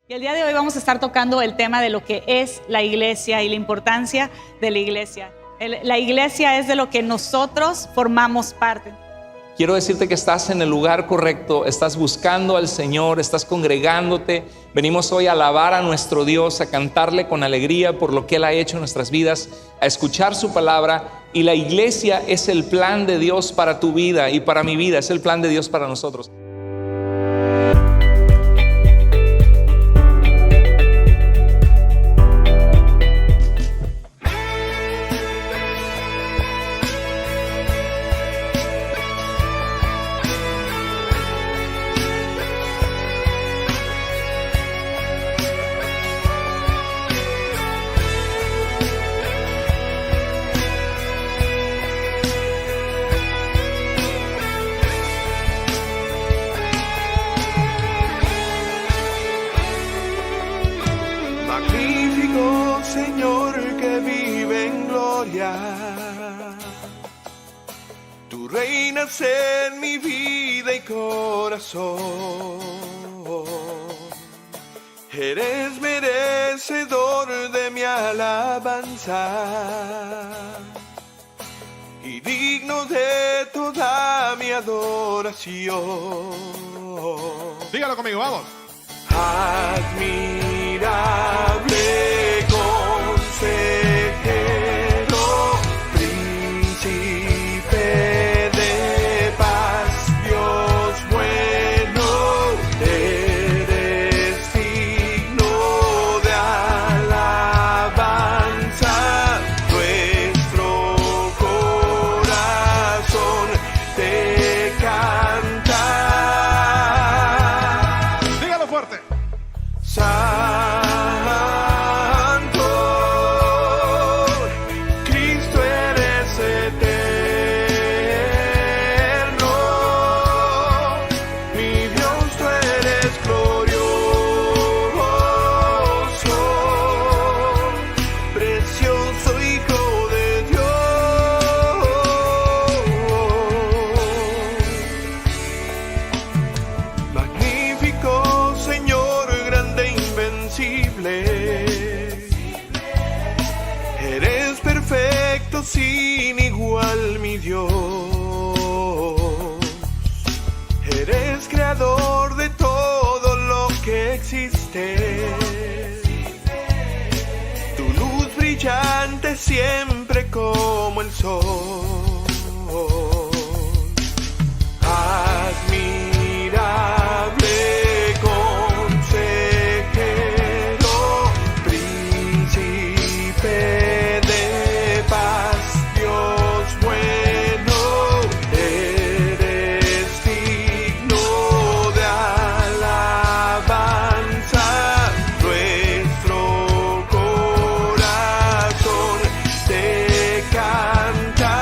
Y el día de hoy vamos a estar tocando el tema de lo que es la iglesia y la importancia de la iglesia. La iglesia es de lo que nosotros formamos parte. Quiero decirte que estás en el lugar correcto, estás buscando al Señor, estás congregándote. Venimos hoy a alabar a nuestro Dios, a cantarle con alegría por lo que Él ha hecho en nuestras vidas, a escuchar su palabra. Y la iglesia es el plan de Dios para tu vida y para mi vida, es el plan de Dios para nosotros. Magnífico Señor que vive en gloria, tú reinas en mi vida y corazón. Eres merecedor de mi alabanza y digno de toda mi adoración. Dígalo conmigo, vamos. Admirable consejero, príncipe de paz, Dios bueno, eres digno de alabanza, nuestro corazón te canta. Dígalo fuerte. Santo, Cristo eres eterno, mi Dios tú eres glorioso, precioso Hijo de Dios. Magnífico Señor, grande e invencible, eres perfecto sin igual, mi Dios. Eres creador de todo lo que existe, tu luz brillante siempre como el sol. Admirable consejero, príncipe de paz, Dios bueno, eres digno de alabanza, nuestro corazón te canta.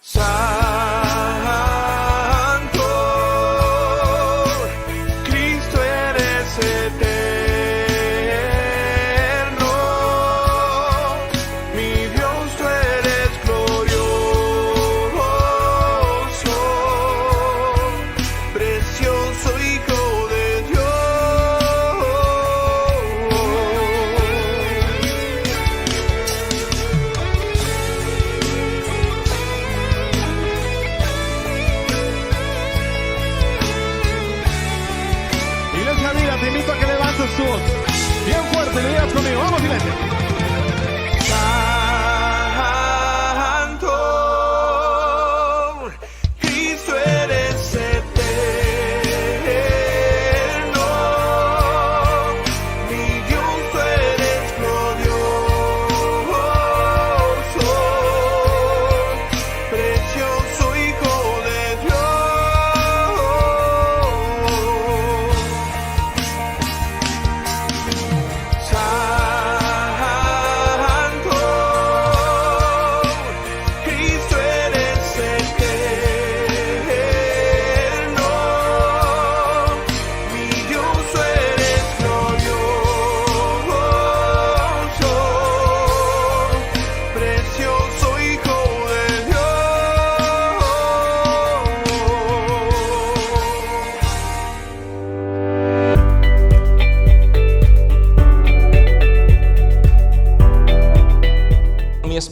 Santo, Cristo eres eterno, mi Dios tú eres glorioso, precioso Hijo de Dios. Iglesia Vida, te invito a que levantes tu voz bien fuerte y le digas conmigo. Vamos, iglesia. Santo, Cristo eres eterno, mi Dios tú eres glorioso, precioso Hijo de Dios. Santo,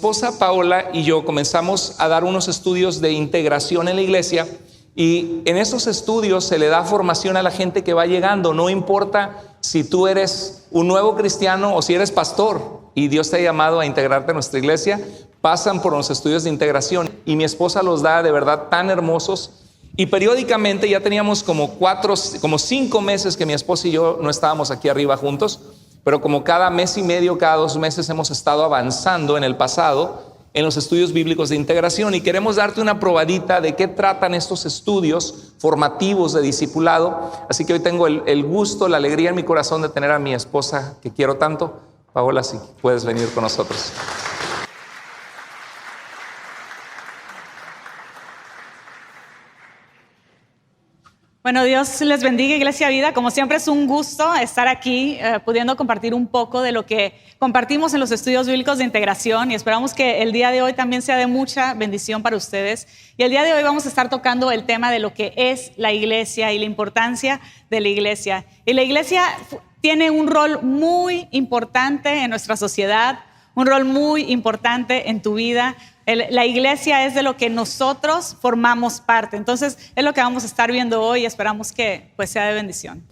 esposa Paola y yo comenzamos a dar unos estudios de integración en la iglesia, y en esos estudios se le da formación a la gente que va llegando. No importa si tú eres un nuevo cristiano o si eres pastor y Dios te ha llamado a integrarte a nuestra iglesia, pasan por los estudios de integración, y mi esposa los da de verdad tan hermosos. Y periódicamente, ya teníamos como 5 meses que mi esposa y yo no estábamos aquí arriba juntos, pero como cada mes y medio, cada 2 meses hemos estado avanzando en el pasado en los estudios bíblicos de integración, y queremos darte una probadita de qué tratan estos estudios formativos de discipulado. Así que hoy tengo el gusto, la alegría en mi corazón de tener a mi esposa que quiero tanto. Paola, si puedes venir con nosotros. Bueno, Dios les bendiga, Iglesia Vida. Como siempre es un gusto estar aquí pudiendo compartir un poco de lo que compartimos en los estudios bíblicos de integración, y esperamos que el día de hoy también sea de mucha bendición para ustedes. Y el día de hoy vamos a estar tocando el tema de lo que es la iglesia y la importancia de la iglesia. Y la iglesia tiene un rol muy importante en nuestra sociedad, un rol muy importante en tu vida. La iglesia es de lo que nosotros formamos parte. Entonces es lo que vamos a estar viendo hoy, y esperamos que pues sea de bendición.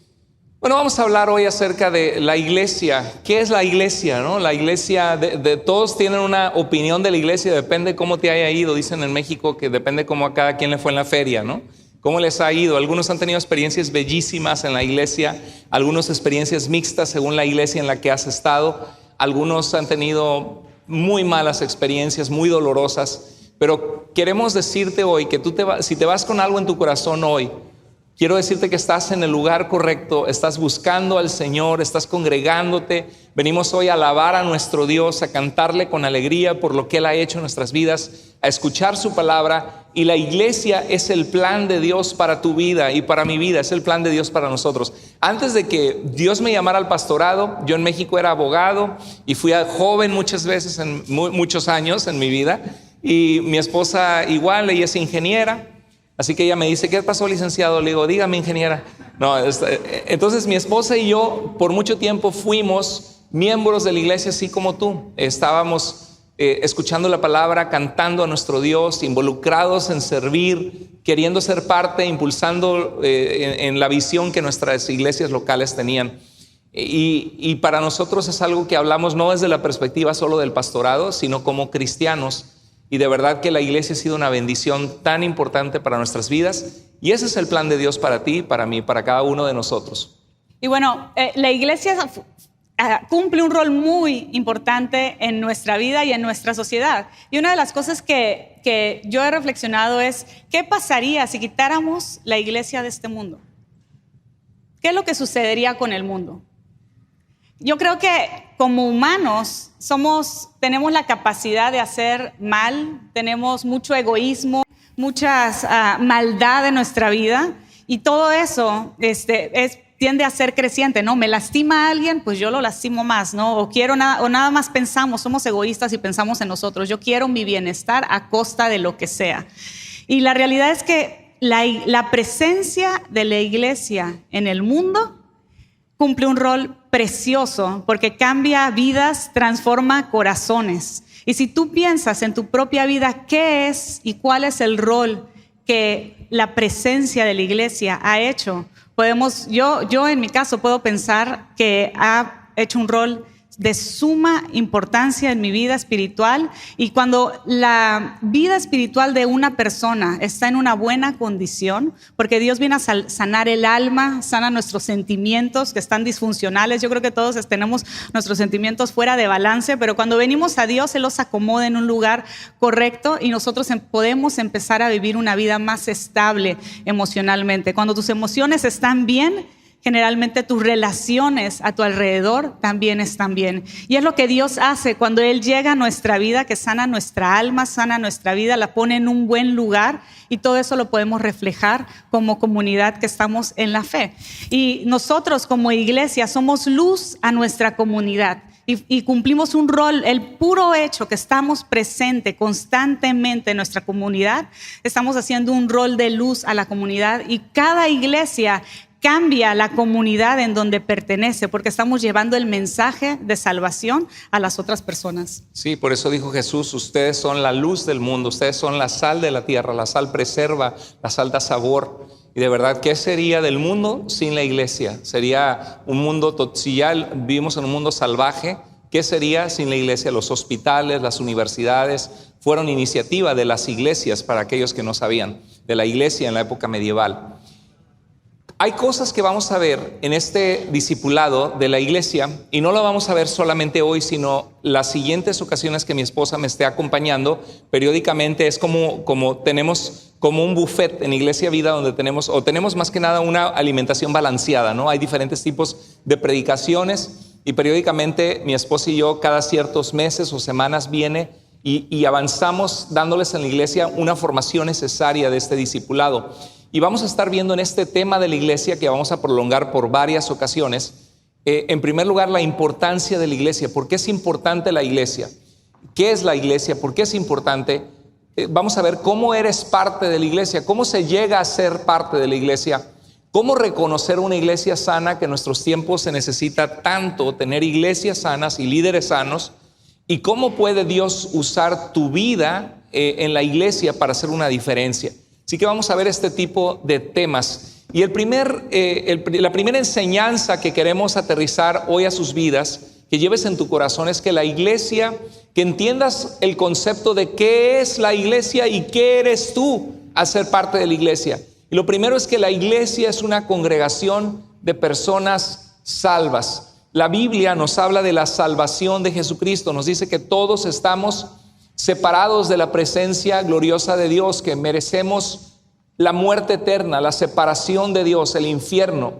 Bueno, vamos a hablar hoy acerca de la iglesia. ¿Qué es la iglesia, no? La iglesia, todos tienen una opinión de la iglesia, depende cómo te haya ido. Dicen en México que depende cómo a cada quien le fue en la feria, ¿no? ¿Cómo les ha ido? Algunos han tenido experiencias bellísimas en la iglesia, algunos experiencias mixtas según la iglesia en la que has estado. Algunos han tenido muy malas experiencias, muy dolorosas, pero queremos decirte hoy que si te vas con algo en tu corazón hoy, quiero decirte que estás en el lugar correcto, estás buscando al Señor, estás congregándote. Venimos hoy a alabar a nuestro Dios, a cantarle con alegría por lo que Él ha hecho en nuestras vidas, a escuchar su palabra. Y la iglesia es el plan de Dios para tu vida y para mi vida, es el plan de Dios para nosotros. Antes de que Dios me llamara al pastorado, yo en México era abogado y fui joven muchas veces, muchos años en mi vida. Y mi esposa igual, ella es ingeniera. Así que ella me dice, ¿qué pasó, licenciado? Le digo, dígame, ingeniera. No, entonces mi esposa y yo por mucho tiempo fuimos miembros de la iglesia así como tú. Estábamos escuchando la palabra, cantando a nuestro Dios, involucrados en servir, queriendo ser parte, impulsando en la visión que nuestras iglesias locales tenían. Y para nosotros es algo que hablamos no desde la perspectiva solo del pastorado, sino como cristianos. Y de verdad que la iglesia ha sido una bendición tan importante para nuestras vidas. Y ese es el plan de Dios para ti, para mí, para cada uno de nosotros. Y bueno, la iglesia cumple un rol muy importante en nuestra vida y en nuestra sociedad. Y una de las cosas que yo he reflexionado es, ¿qué pasaría si quitáramos la iglesia de este mundo? ¿Qué es lo que sucedería con el mundo? Yo creo que como humanos tenemos la capacidad de hacer mal, tenemos mucho egoísmo, mucha maldad en nuestra vida, y todo eso tiende a ser creciente, ¿no? Me lastima a alguien, pues yo lo lastimo más, ¿no? O nada más pensamos, somos egoístas y pensamos en nosotros. Yo quiero mi bienestar a costa de lo que sea. Y la realidad es que la presencia de la iglesia en el mundo cumple un rol precioso porque cambia vidas, transforma corazones. Y si tú piensas en tu propia vida, ¿qué es y cuál es el rol que la presencia de la iglesia ha hecho? Yo en mi caso puedo pensar que ha hecho un rol de suma importancia en mi vida espiritual, y cuando la vida espiritual de una persona está en una buena condición, porque Dios viene a sanar el alma, sana nuestros sentimientos que están disfuncionales. Yo creo que todos tenemos nuestros sentimientos fuera de balance, pero cuando venimos a Dios, Él los acomoda en un lugar correcto y nosotros podemos empezar a vivir una vida más estable emocionalmente. Cuando tus emociones están bien, generalmente tus relaciones a tu alrededor también están bien. Y es lo que Dios hace cuando Él llega a nuestra vida, que sana nuestra alma, sana nuestra vida, la pone en un buen lugar, y todo eso lo podemos reflejar como comunidad que estamos en la fe. Y nosotros como iglesia somos luz a nuestra comunidad. Y cumplimos un rol, el puro hecho que estamos presentes constantemente en nuestra comunidad, estamos haciendo un rol de luz a la comunidad, y cada iglesia cambia la comunidad en donde pertenece, porque estamos llevando el mensaje de salvación a las otras personas. Sí, por eso dijo Jesús, ustedes son la luz del mundo, ustedes son la sal de la tierra, la sal preserva, la sal da sabor. Y de verdad, ¿qué sería del mundo sin la iglesia? Sería un mundo, si ya vivimos en un mundo salvaje, ¿qué sería sin la iglesia? Los hospitales, las universidades fueron iniciativa de las iglesias, para aquellos que no sabían, de la iglesia en la época medieval. Hay cosas que vamos a ver en este discipulado de la iglesia, y no lo vamos a ver solamente hoy, sino las siguientes ocasiones que mi esposa me esté acompañando. Periódicamente es como tenemos como un buffet en Iglesia Vida, donde tenemos más que nada una alimentación balanceada, ¿no? Hay diferentes tipos de predicaciones, y periódicamente mi esposa y yo cada ciertos meses o semanas viene y avanzamos dándoles en la iglesia una formación necesaria de este discipulado. Y vamos a estar viendo en este tema de la iglesia, que vamos a prolongar por varias ocasiones, en primer lugar, la importancia de la iglesia. ¿Por qué es importante la iglesia? ¿Qué es la iglesia? ¿Por qué es importante? Vamos a ver cómo eres parte de la iglesia, cómo se llega a ser parte de la iglesia, cómo reconocer una iglesia sana, que en nuestros tiempos se necesita tanto tener iglesias sanas y líderes sanos, y cómo puede Dios usar tu vida en la iglesia para hacer una diferencia. Así que vamos a ver este tipo de temas. Y la primera enseñanza que queremos aterrizar hoy a sus vidas, que lleves en tu corazón, es que la iglesia, que entiendas el concepto de qué es la iglesia y qué eres tú al ser parte de la iglesia. Y lo primero es que la iglesia es una congregación de personas salvas. La Biblia nos habla de la salvación de Jesucristo. Nos dice que todos estamos separados de la presencia gloriosa de Dios, que merecemos la muerte eterna, la separación de Dios, el infierno,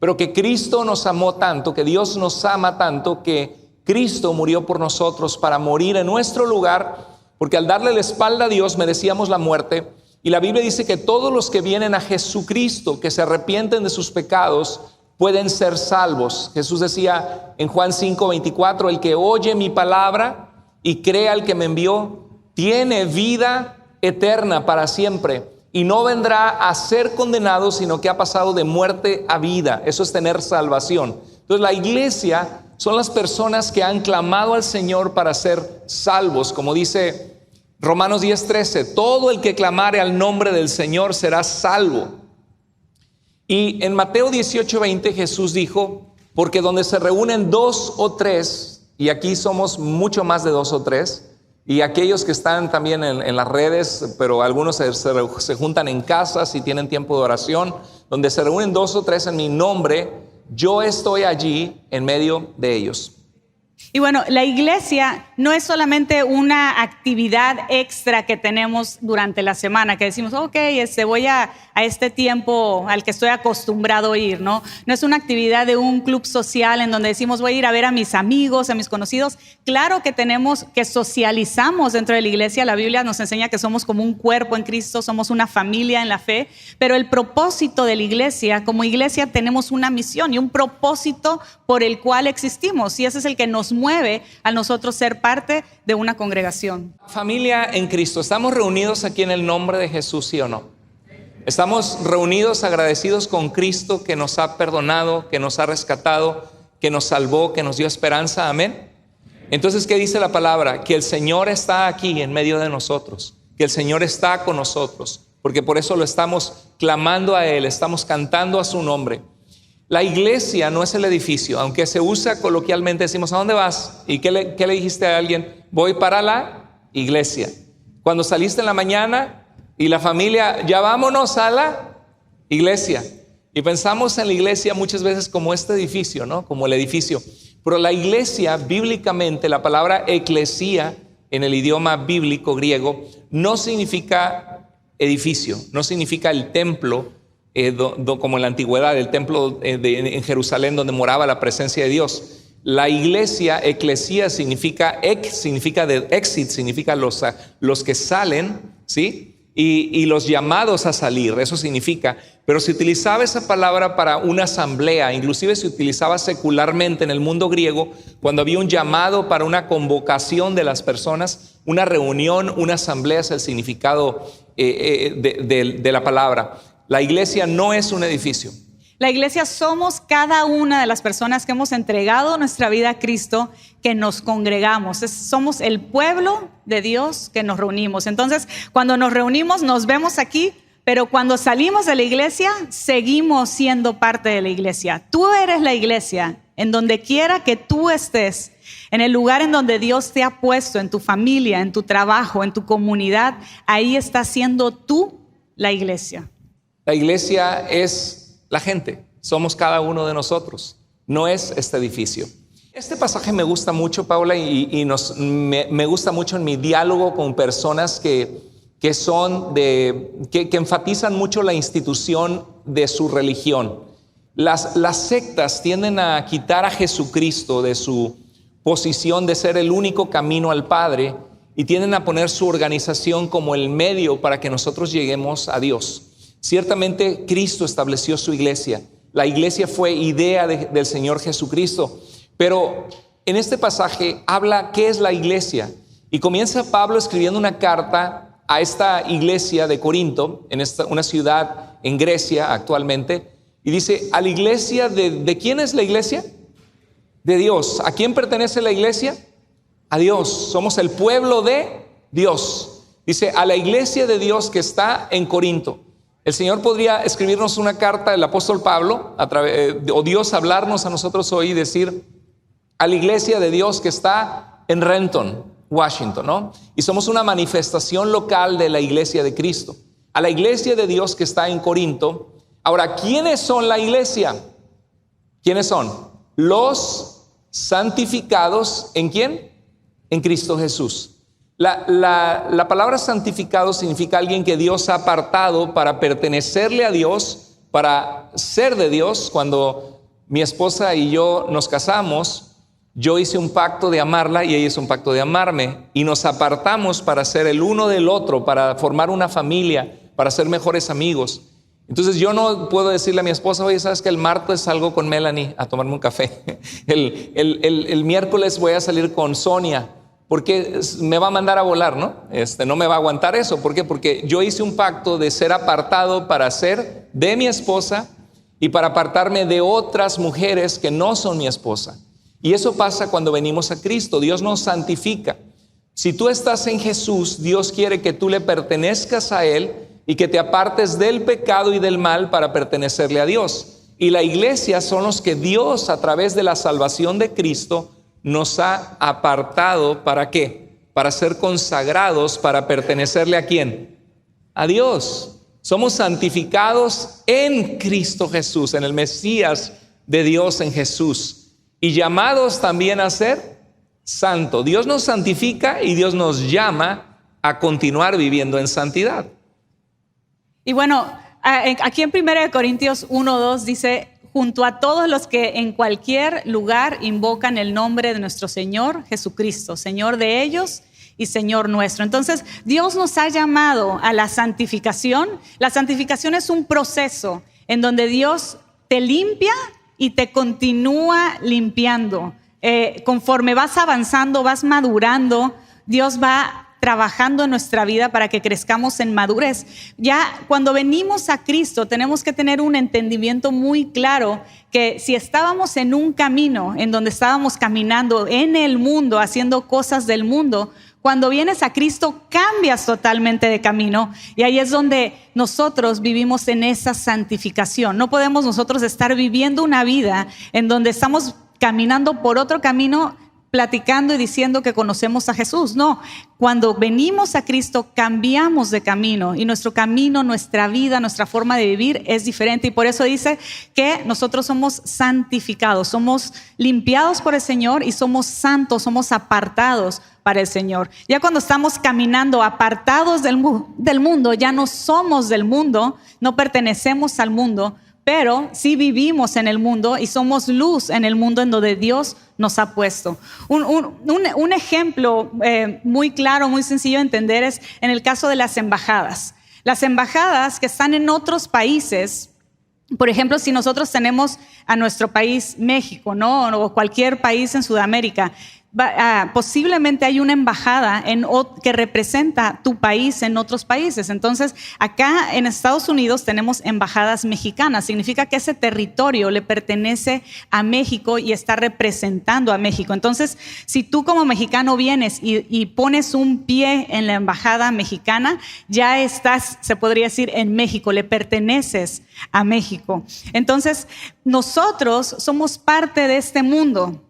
pero que Cristo nos amó tanto, que Dios nos ama tanto, que Cristo murió por nosotros para morir en nuestro lugar, porque al darle la espalda a Dios merecíamos la muerte. Y la Biblia dice que todos los que vienen a Jesucristo, que se arrepienten de sus pecados, pueden ser salvos. Jesús decía en Juan 5:24, el que oye mi palabra y crea al que me envió, tiene vida eterna para siempre, y no vendrá a ser condenado, sino que ha pasado de muerte a vida. Eso es tener salvación. Entonces la iglesia son las personas que han clamado al Señor para ser salvos, como dice Romanos 10:13, todo el que clamare al nombre del Señor será salvo. Y en Mateo 18:20 Jesús dijo, porque donde se reúnen 2 o 3, y aquí somos mucho más de 2 o 3, y aquellos que están también en las redes, pero algunos se juntan en casas y tienen tiempo de oración, donde se reúnen 2 o 3 en mi nombre, yo estoy allí en medio de ellos. Y bueno, la iglesia no es solamente una actividad extra que tenemos durante la semana, que decimos, ok, voy a este tiempo al que estoy acostumbrado a ir, ¿no? No es una actividad de un club social en donde decimos, voy a ir a ver a mis amigos, a mis conocidos. Claro que socializamos dentro de la iglesia. La Biblia nos enseña que somos como un cuerpo en Cristo, somos una familia en la fe, pero el propósito de la iglesia, como iglesia tenemos una misión y un propósito por el cual existimos, y ese es el que nos mueve a nosotros ser parte de una congregación. Familia en Cristo, ¿estamos reunidos aquí en el nombre de Jesús, sí o no? Estamos reunidos agradecidos con Cristo, que nos ha perdonado, que nos ha rescatado, que nos salvó, que nos dio esperanza, amén. Entonces, ¿qué dice la palabra? Que el Señor está aquí en medio de nosotros, que el Señor está con nosotros, porque por eso lo estamos clamando a Él, estamos cantando a su nombre. La iglesia no es el edificio, aunque se usa coloquialmente, decimos, ¿a dónde vas? ¿Y qué le dijiste a alguien? Voy para la iglesia. Cuando saliste en la mañana y la familia, ya vámonos a la iglesia. Y pensamos en la iglesia muchas veces como este edificio, ¿no? Como el edificio. Pero la iglesia, bíblicamente, la palabra eclesía en el idioma bíblico griego, no significa edificio, no significa el templo, como en la antigüedad, el templo en Jerusalén donde moraba la presencia de Dios. La iglesia, eclesía, significa de exit, significa los que salen, ¿sí? Y los llamados a salir, eso significa. Pero se utilizaba esa palabra para una asamblea, inclusive se utilizaba secularmente en el mundo griego cuando había un llamado para una convocación de las personas, una reunión, una asamblea es el significado de la palabra. La iglesia no es un edificio. La iglesia somos cada una de las personas que hemos entregado nuestra vida a Cristo, que nos congregamos. Somos el pueblo de Dios que nos reunimos. Entonces, cuando nos reunimos, nos vemos aquí, pero cuando salimos de la iglesia, seguimos siendo parte de la iglesia. Tú eres la iglesia, en donde quiera que tú estés, en el lugar en donde Dios te ha puesto, en tu familia, en tu trabajo, en tu comunidad, ahí estás siendo tú la iglesia. La iglesia es la gente, somos cada uno de nosotros, no es este edificio. Este pasaje me gusta mucho, Paula, y me gusta mucho en mi diálogo con personas que enfatizan mucho la institución de su religión. Las sectas tienden a quitar a Jesucristo de su posición de ser el único camino al Padre y tienden a poner su organización como el medio para que nosotros lleguemos a Dios. Ciertamente Cristo estableció su iglesia. La iglesia fue idea del Señor Jesucristo. Pero en este pasaje habla qué es la iglesia. Y comienza Pablo escribiendo una carta a esta iglesia de Corinto, una ciudad en Grecia actualmente. Y dice, a la iglesia ¿de quién es la iglesia? De Dios. ¿A quién pertenece la iglesia? A Dios. Somos el pueblo de Dios. Dice, a la iglesia de Dios que está en Corinto. El Señor podría escribirnos una carta, el apóstol Pablo, o Dios hablarnos a nosotros hoy y decir a la iglesia de Dios que está en Renton, Washington, ¿no? Y somos una manifestación local de la iglesia de Cristo. A la iglesia de Dios que está en Corinto. Ahora, ¿quiénes son la iglesia? ¿Quiénes son? Los santificados, ¿en quién? En Cristo Jesús. La palabra santificado significa alguien que Dios ha apartado para pertenecerle a Dios, para ser de Dios. Cuando mi esposa y yo nos casamos, yo hice un pacto de amarla y ella hizo un pacto de amarme, y nos apartamos para ser el uno del otro, para formar una familia, para ser mejores amigos. Entonces yo no puedo decirle a mi esposa, oye, ¿sabes que el martes salgo con Melanie a tomarme un café? El miércoles voy a salir con Sonia, porque me va a mandar a volar, ¿no? No me va a aguantar eso. ¿Por qué? Porque yo hice un pacto de ser apartado para ser de mi esposa y para apartarme de otras mujeres que no son mi esposa. Y eso pasa cuando venimos a Cristo. Dios nos santifica. Si tú estás en Jesús, Dios quiere que tú le pertenezcas a Él y que te apartes del pecado y del mal para pertenecerle a Dios. Y la iglesia son los que Dios, a través de la salvación de Cristo, nos ha apartado. ¿Para qué? Para ser consagrados, para pertenecerle ¿a quién? A Dios. Somos santificados en Cristo Jesús, en el Mesías de Dios, en Jesús, y llamados también a ser santo. Dios nos santifica y Dios nos llama a continuar viviendo en santidad. Y bueno, aquí en 1 Corintios 1:2 dice, junto a todos los que en cualquier lugar invocan el nombre de nuestro Señor Jesucristo, Señor de ellos y Señor nuestro. Entonces, Dios nos ha llamado a la santificación. La santificación es un proceso en donde Dios te limpia y te continúa limpiando. Conforme vas avanzando, vas madurando, Dios va trabajando en nuestra vida para que crezcamos en madurez. Ya cuando venimos a Cristo tenemos que tener un entendimiento muy claro que si estábamos en un camino en donde estábamos caminando en el mundo, haciendo cosas del mundo, cuando vienes a Cristo cambias totalmente de camino, y ahí es donde nosotros vivimos en esa santificación. No podemos nosotros estar viviendo una vida en donde estamos caminando por otro camino, platicando y diciendo que conocemos a Jesús. No, cuando venimos a Cristo cambiamos de camino, y nuestro camino, nuestra vida, nuestra forma de vivir es diferente, y por eso dice que nosotros somos santificados, somos limpiados por el Señor y somos santos, somos apartados para el Señor. Ya cuando estamos caminando apartados del mundo, ya no somos del mundo, no pertenecemos al mundo, pero sí vivimos en el mundo y somos luz en el mundo en donde Dios nos ha puesto. Un ejemplo muy claro, muy sencillo de entender es en el caso de las embajadas. Las embajadas que están en otros países, por ejemplo, si nosotros tenemos a nuestro país México, ¿no? O cualquier país en Sudamérica, posiblemente hay una embajada que representa tu país en otros países. Entonces, acá en Estados Unidos tenemos embajadas mexicanas. Significa que ese territorio le pertenece a México y está representando a México. Entonces, si tú como mexicano vienes y pones un pie en la embajada mexicana, ya estás, se podría decir, en México, le perteneces a México. Entonces, nosotros somos parte de este mundo.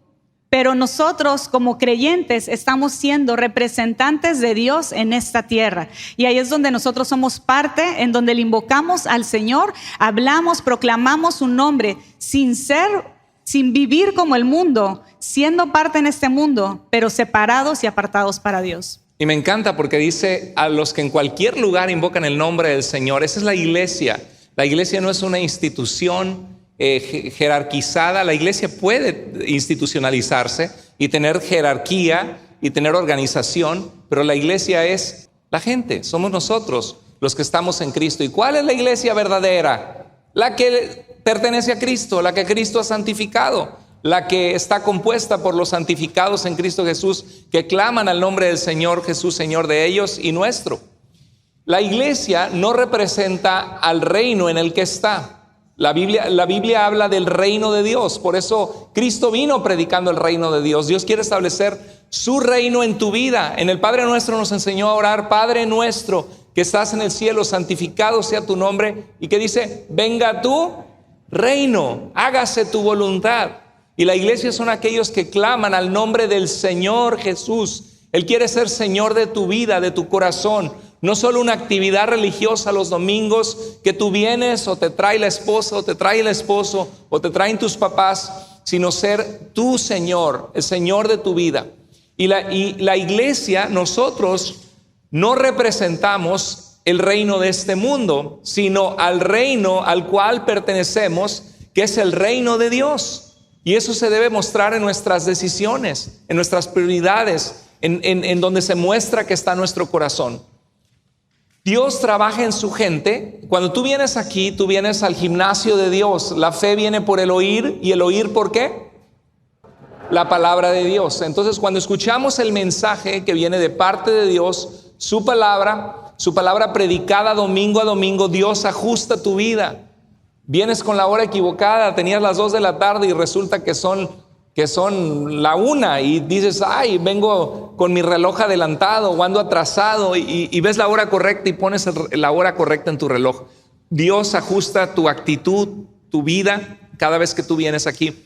Pero nosotros como creyentes estamos siendo representantes de Dios en esta tierra. Y ahí es donde nosotros somos parte, en donde le invocamos al Señor, hablamos, proclamamos su nombre, sin vivir como el mundo, siendo parte en este mundo, pero separados y apartados para Dios. Y me encanta porque dice a los que en cualquier lugar invocan el nombre del Señor. Esa es la iglesia. La iglesia no es una institución jerarquizada. La iglesia puede institucionalizarse y tener jerarquía y tener organización, pero la iglesia es la gente, somos nosotros los que estamos en Cristo. ¿Y cuál es la iglesia verdadera? La que pertenece a Cristo, la que Cristo ha santificado, la que está compuesta por los santificados en Cristo Jesús, que claman al nombre del Señor Jesús, Señor de ellos y nuestro. La iglesia no representa al reino en el que está. La Biblia habla del reino de Dios. Por eso Cristo vino predicando el reino de Dios. Dios quiere establecer su reino en tu vida. En el Padre Nuestro nos enseñó a orar: Padre nuestro que estás en el cielo, santificado sea tu nombre. Y que dice: venga tu reino, hágase tu voluntad. Y la iglesia son aquellos que claman al nombre del Señor Jesús. Él quiere ser Señor de tu vida, de tu corazón. No solo una actividad religiosa los domingos que tú vienes o te trae la esposa o te trae el esposo o te traen tus papás, sino ser tu Señor, el Señor de tu vida. Y la iglesia, nosotros no representamos el reino de este mundo, sino al reino al cual pertenecemos, que es el reino de Dios. Y eso se debe mostrar en nuestras decisiones, en nuestras prioridades, en donde se muestra que está nuestro corazón. Dios trabaja en su gente. Cuando tú vienes aquí, tú vienes al gimnasio de Dios. La fe viene por el oír. ¿Y el oír por qué? La palabra de Dios. Entonces, cuando escuchamos el mensaje que viene de parte de Dios, su palabra predicada domingo a domingo, Dios ajusta tu vida. Vienes con la hora equivocada, tenías las 2 de la tarde y resulta que son la 1 y dices: ay, vengo con mi reloj adelantado o ando atrasado, y ves la hora correcta y pones la hora correcta en tu reloj. Dios ajusta tu actitud, tu vida, cada vez que tú vienes aquí.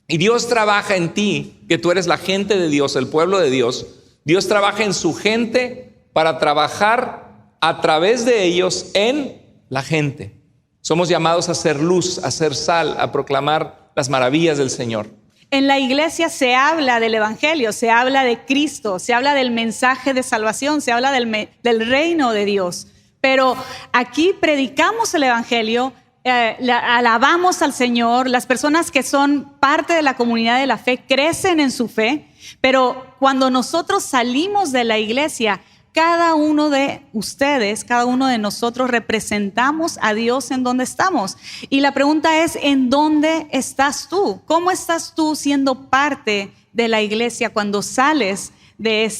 Y Dios trabaja en ti, que tú eres la gente de Dios, el pueblo de Dios. Dios trabaja en su gente para trabajar a través de ellos en la gente. Somos llamados a ser luz, a ser sal, a proclamar las maravillas del Señor. En la iglesia se habla del evangelio, se habla de Cristo, se habla del mensaje de salvación, se habla del reino de Dios. Pero aquí predicamos el evangelio, alabamos al Señor. Las personas que son parte de la comunidad de la fe crecen en su fe. Pero cuando nosotros salimos de la iglesia, cada uno de ustedes, cada uno de nosotros representamos a Dios en donde estamos. Y la pregunta es: ¿en dónde estás tú? ¿Cómo estás tú siendo parte de la iglesia cuando sales de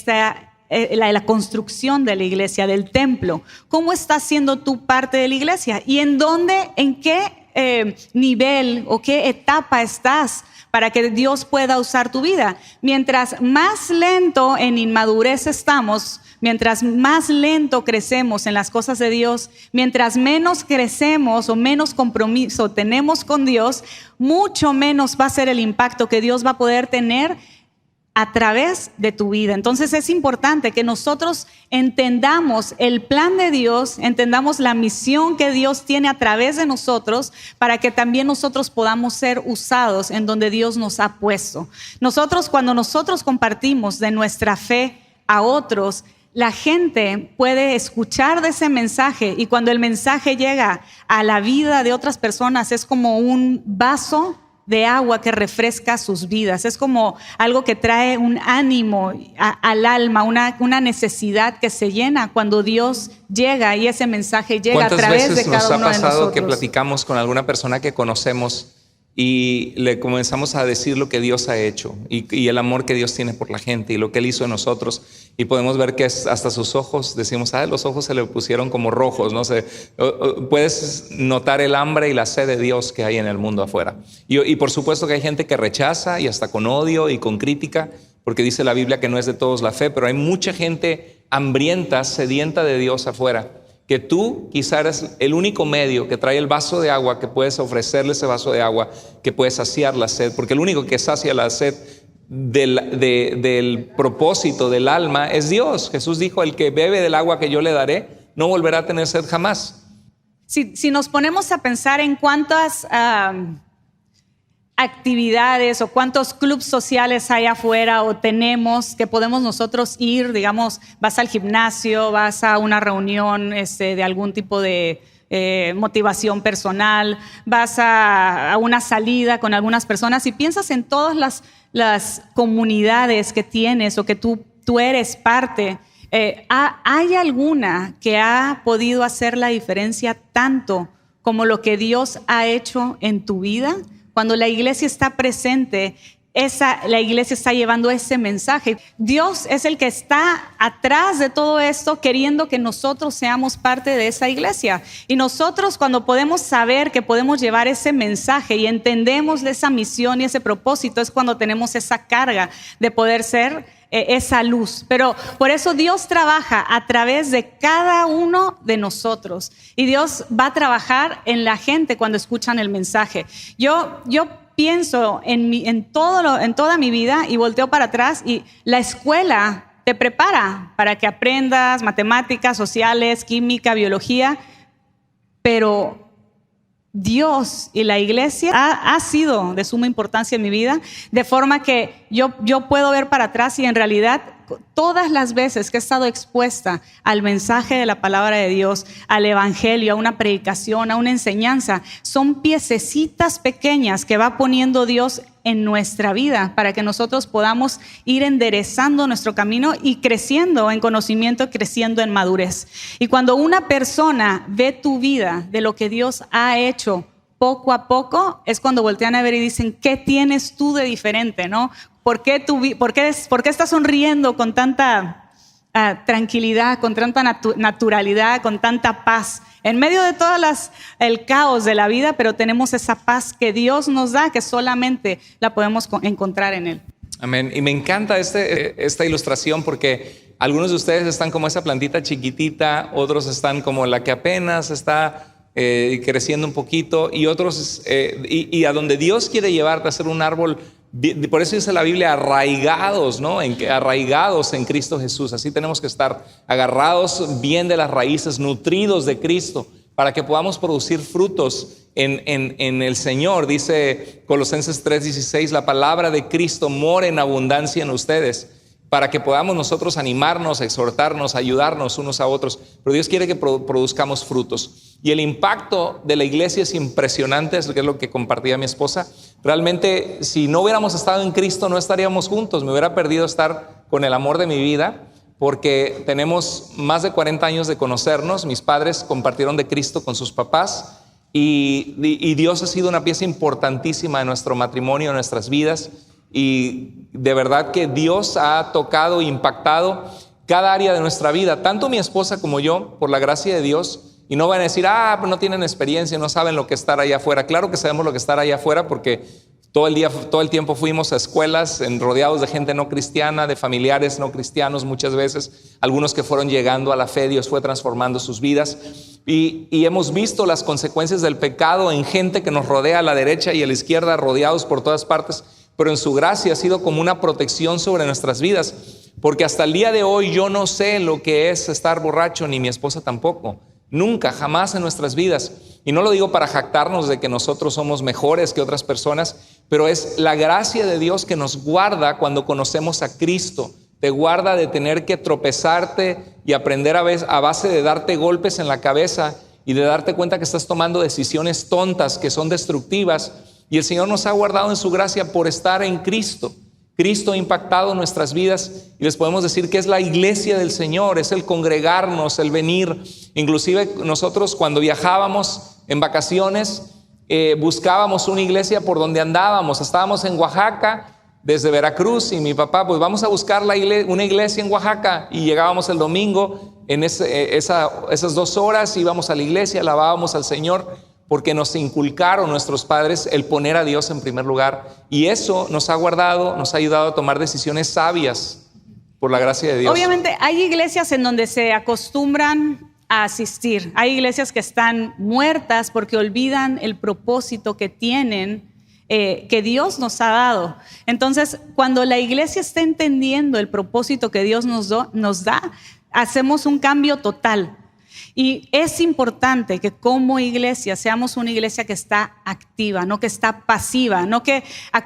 la construcción de la iglesia, del templo? ¿Cómo estás siendo tú parte de la iglesia? ¿Y en qué nivel o qué etapa estás para que Dios pueda usar tu vida? Mientras más lento en inmadurez estamos, mientras más lento crecemos en las cosas de Dios, mientras menos crecemos o menos compromiso tenemos con Dios, mucho menos va a ser el impacto que Dios va a poder tener a través de tu vida. Entonces es importante que nosotros entendamos el plan de Dios, entendamos la misión que Dios tiene a través de nosotros, para que también nosotros podamos ser usados en donde Dios nos ha puesto. Cuando nosotros compartimos de nuestra fe a otros, la gente puede escuchar de ese mensaje, y cuando el mensaje llega a la vida de otras personas es como un vaso de agua que refresca sus vidas. Es como algo que trae un ánimo al alma, una necesidad que se llena cuando Dios llega y ese mensaje llega a través de cada uno de nosotros. ¿Cuántas veces nos ha pasado que platicamos con alguna persona que conocemos y le comenzamos a decir lo que Dios ha hecho y el amor que Dios tiene por la gente y lo que Él hizo en nosotros, y podemos ver que hasta sus ojos, decimos, los ojos se le pusieron como rojos, no sé, puedes notar el hambre y la sed de Dios que hay en el mundo afuera. Y por supuesto que hay gente que rechaza y hasta con odio y con crítica, porque dice la Biblia que no es de todos la fe, pero hay mucha gente hambrienta, sedienta de Dios afuera, que tú quizá eres el único medio que trae el vaso de agua, que puedes ofrecerle ese vaso de agua, que puede saciar la sed, porque el único que sacia la sed del propósito del alma es Dios. Jesús dijo, el que bebe del agua que yo le daré no volverá a tener sed jamás. Si nos ponemos a pensar en cuántas actividades o cuántos clubes sociales hay afuera o tenemos que podemos nosotros ir, digamos, vas al gimnasio, vas a una reunión de algún tipo de motivación personal, vas a una salida con algunas personas y piensas en todas las comunidades que tienes o que tú eres parte. ¿Hay alguna que ha podido hacer la diferencia tanto como lo que Dios ha hecho en tu vida? Cuando la iglesia está presente, la iglesia está llevando ese mensaje. Dios es el que está atrás de todo esto, queriendo que nosotros seamos parte de esa iglesia. Y nosotros, cuando podemos saber que podemos llevar ese mensaje y entendemos esa misión y ese propósito, es cuando tenemos esa carga de poder ser esa luz. Pero por eso Dios trabaja a través de cada uno de nosotros, y Dios va a trabajar en la gente cuando escuchan el mensaje. Yo pienso en toda mi vida y volteo para atrás, y la escuela te prepara para que aprendas matemáticas, sociales, química, biología, pero Dios y la iglesia ha sido de suma importancia en mi vida, de forma que yo puedo ver para atrás y en realidad todas las veces que he estado expuesta al mensaje de la palabra de Dios, al evangelio, a una predicación, a una enseñanza, son piececitas pequeñas que va poniendo Dios en nuestra vida para que nosotros podamos ir enderezando nuestro camino y creciendo en conocimiento, creciendo en madurez. Y cuando una persona ve tu vida de lo que Dios ha hecho poco a poco, es cuando voltean a ver y dicen, ¿qué tienes tú de diferente, no? ¿Por qué estás sonriendo con tanta tranquilidad, con tanta naturalidad, con tanta paz? En medio de el caos de la vida, pero tenemos esa paz que Dios nos da, que solamente la podemos encontrar en Él. Amén. Y me encanta esta ilustración, porque algunos de ustedes están como esa plantita chiquitita, otros están como la que apenas está creciendo un poquito, y otros, y a donde Dios quiere llevarte a ser un árbol. Por eso dice la Biblia, arraigados, ¿no? Arraigados en Cristo Jesús. Así tenemos que estar agarrados bien de las raíces, nutridos de Cristo, para que podamos producir frutos en el Señor. Dice Colosenses 3:16, la palabra de Cristo mora en abundancia en ustedes, para que podamos nosotros animarnos, exhortarnos, ayudarnos unos a otros. Pero Dios quiere que produzcamos frutos. Y el impacto de la iglesia es impresionante, es lo que compartía mi esposa. Realmente, si no hubiéramos estado en Cristo, no estaríamos juntos. Me hubiera perdido estar con el amor de mi vida, porque tenemos más de 40 años de conocernos. Mis padres compartieron de Cristo con sus papás, y Dios ha sido una pieza importantísima de nuestro matrimonio, en nuestras vidas. Y de verdad que Dios ha tocado e impactado cada área de nuestra vida, tanto mi esposa como yo, por la gracia de Dios. Y no van a decir, pues no tienen experiencia, no saben lo que es estar allá afuera. Claro que sabemos lo que es estar allá afuera, porque todo el tiempo fuimos a escuelas rodeados de gente no cristiana, de familiares no cristianos muchas veces. Algunos que fueron llegando a la fe, Dios fue transformando sus vidas. Y hemos visto las consecuencias del pecado en gente que nos rodea a la derecha y a la izquierda, rodeados por todas partes. Pero en su gracia ha sido como una protección sobre nuestras vidas, porque hasta el día de hoy yo no sé lo que es estar borracho, ni mi esposa tampoco. Nunca, jamás en nuestras vidas. Y no lo digo para jactarnos de que nosotros somos mejores que otras personas, pero es la gracia de Dios que nos guarda cuando conocemos a Cristo. Te guarda de tener que tropezarte y aprender a base de darte golpes en la cabeza y de darte cuenta que estás tomando decisiones tontas que son destructivas. Y el Señor nos ha guardado en su gracia por estar en Cristo. Cristo ha impactado nuestras vidas, y les podemos decir que es la iglesia del Señor, es el congregarnos, el venir. Inclusive nosotros, cuando viajábamos en vacaciones, buscábamos una iglesia por donde andábamos. Estábamos en Oaxaca desde Veracruz y mi papá, pues vamos a buscar una iglesia en Oaxaca, y llegábamos el domingo, en esas 2 horas íbamos a la iglesia, alabábamos al Señor, porque nos inculcaron nuestros padres el poner a Dios en primer lugar, y eso nos ha guardado, nos ha ayudado a tomar decisiones sabias por la gracia de Dios. Obviamente hay iglesias en donde se acostumbran a asistir. Hay iglesias que están muertas porque olvidan el propósito que tienen, que Dios nos ha dado. Entonces, cuando la iglesia está entendiendo el propósito que Dios nos da, hacemos un cambio total. Y es importante que como iglesia seamos una iglesia que está activa, no que está pasiva, no que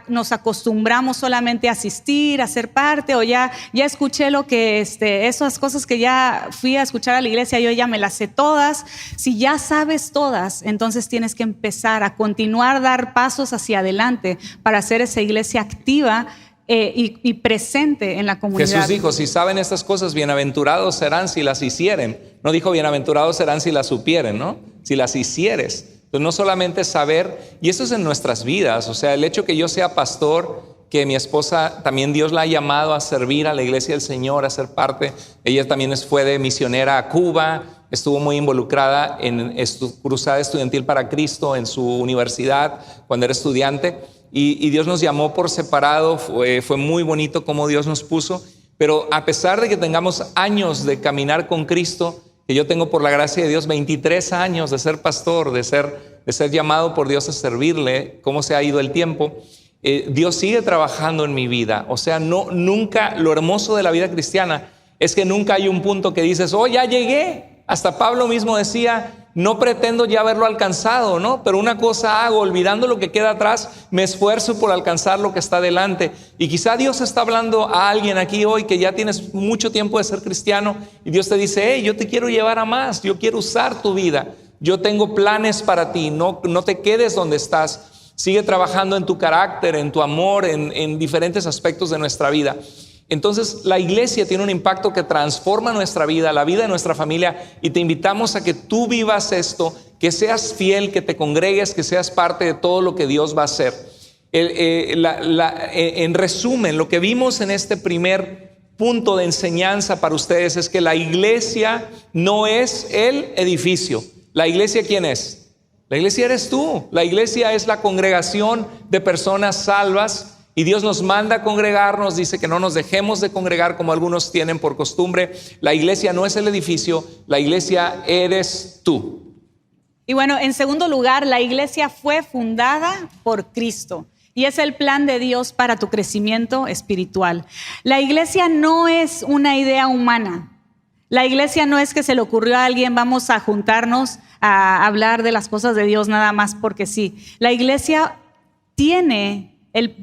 nos acostumbramos solamente a asistir, a ser parte, o ya escuché lo que esas cosas que ya fui a escuchar a la iglesia, yo ya me las sé todas. Si ya sabes todas, entonces tienes que empezar a continuar, dar pasos hacia adelante para hacer esa iglesia activa y presente en la comunidad. Jesús dijo, si saben estas cosas, bienaventurados serán si las hicieren. No dijo bienaventurados serán si las supieren, ¿no? Si las hicieres. Entonces no solamente saber, y eso es en nuestras vidas. O sea, el hecho que yo sea pastor, que mi esposa también Dios la ha llamado a servir a la iglesia del Señor, a ser parte. Ella también fue de misionera a Cuba, estuvo muy involucrada en Cruzada Estudiantil para Cristo en su universidad cuando era estudiante. Y Dios nos llamó por separado, fue muy bonito como Dios nos puso, pero a pesar de que tengamos años de caminar con Cristo, que yo tengo por la gracia de Dios 23 años de ser pastor, de ser llamado por Dios a servirle, cómo se ha ido el tiempo, Dios sigue trabajando en mi vida. O sea, nunca, lo hermoso de la vida cristiana es que nunca hay un punto que dices, oh, ya llegué. Hasta Pablo mismo decía, no pretendo ya haberlo alcanzado, ¿no? Pero una cosa hago, olvidando lo que queda atrás, me esfuerzo por alcanzar lo que está delante. Y quizá Dios está hablando a alguien aquí hoy que ya tienes mucho tiempo de ser cristiano, y Dios te dice, hey, yo te quiero llevar a más, yo quiero usar tu vida, yo tengo planes para ti, no te quedes donde estás, sigue trabajando en tu carácter, en tu amor, en diferentes aspectos de nuestra vida. Entonces la iglesia tiene un impacto que transforma nuestra vida, la vida de nuestra familia, y te invitamos a que tú vivas esto, que seas fiel, que te congregues, que seas parte de todo lo que Dios va a hacer. En resumen, lo que vimos en este primer punto de enseñanza para ustedes es que la iglesia no es el edificio. ¿La iglesia quién es? La iglesia eres tú. La iglesia es la congregación de personas salvas. Y Dios nos manda a congregarnos, dice que no nos dejemos de congregar como algunos tienen por costumbre. La iglesia no es el edificio, la iglesia eres tú. Y bueno, en segundo lugar, la iglesia fue fundada por Cristo y es el plan de Dios para tu crecimiento espiritual. La iglesia no es una idea humana. La iglesia no es que se le ocurrió a alguien, vamos a juntarnos a hablar de las cosas de Dios nada más porque sí. La iglesia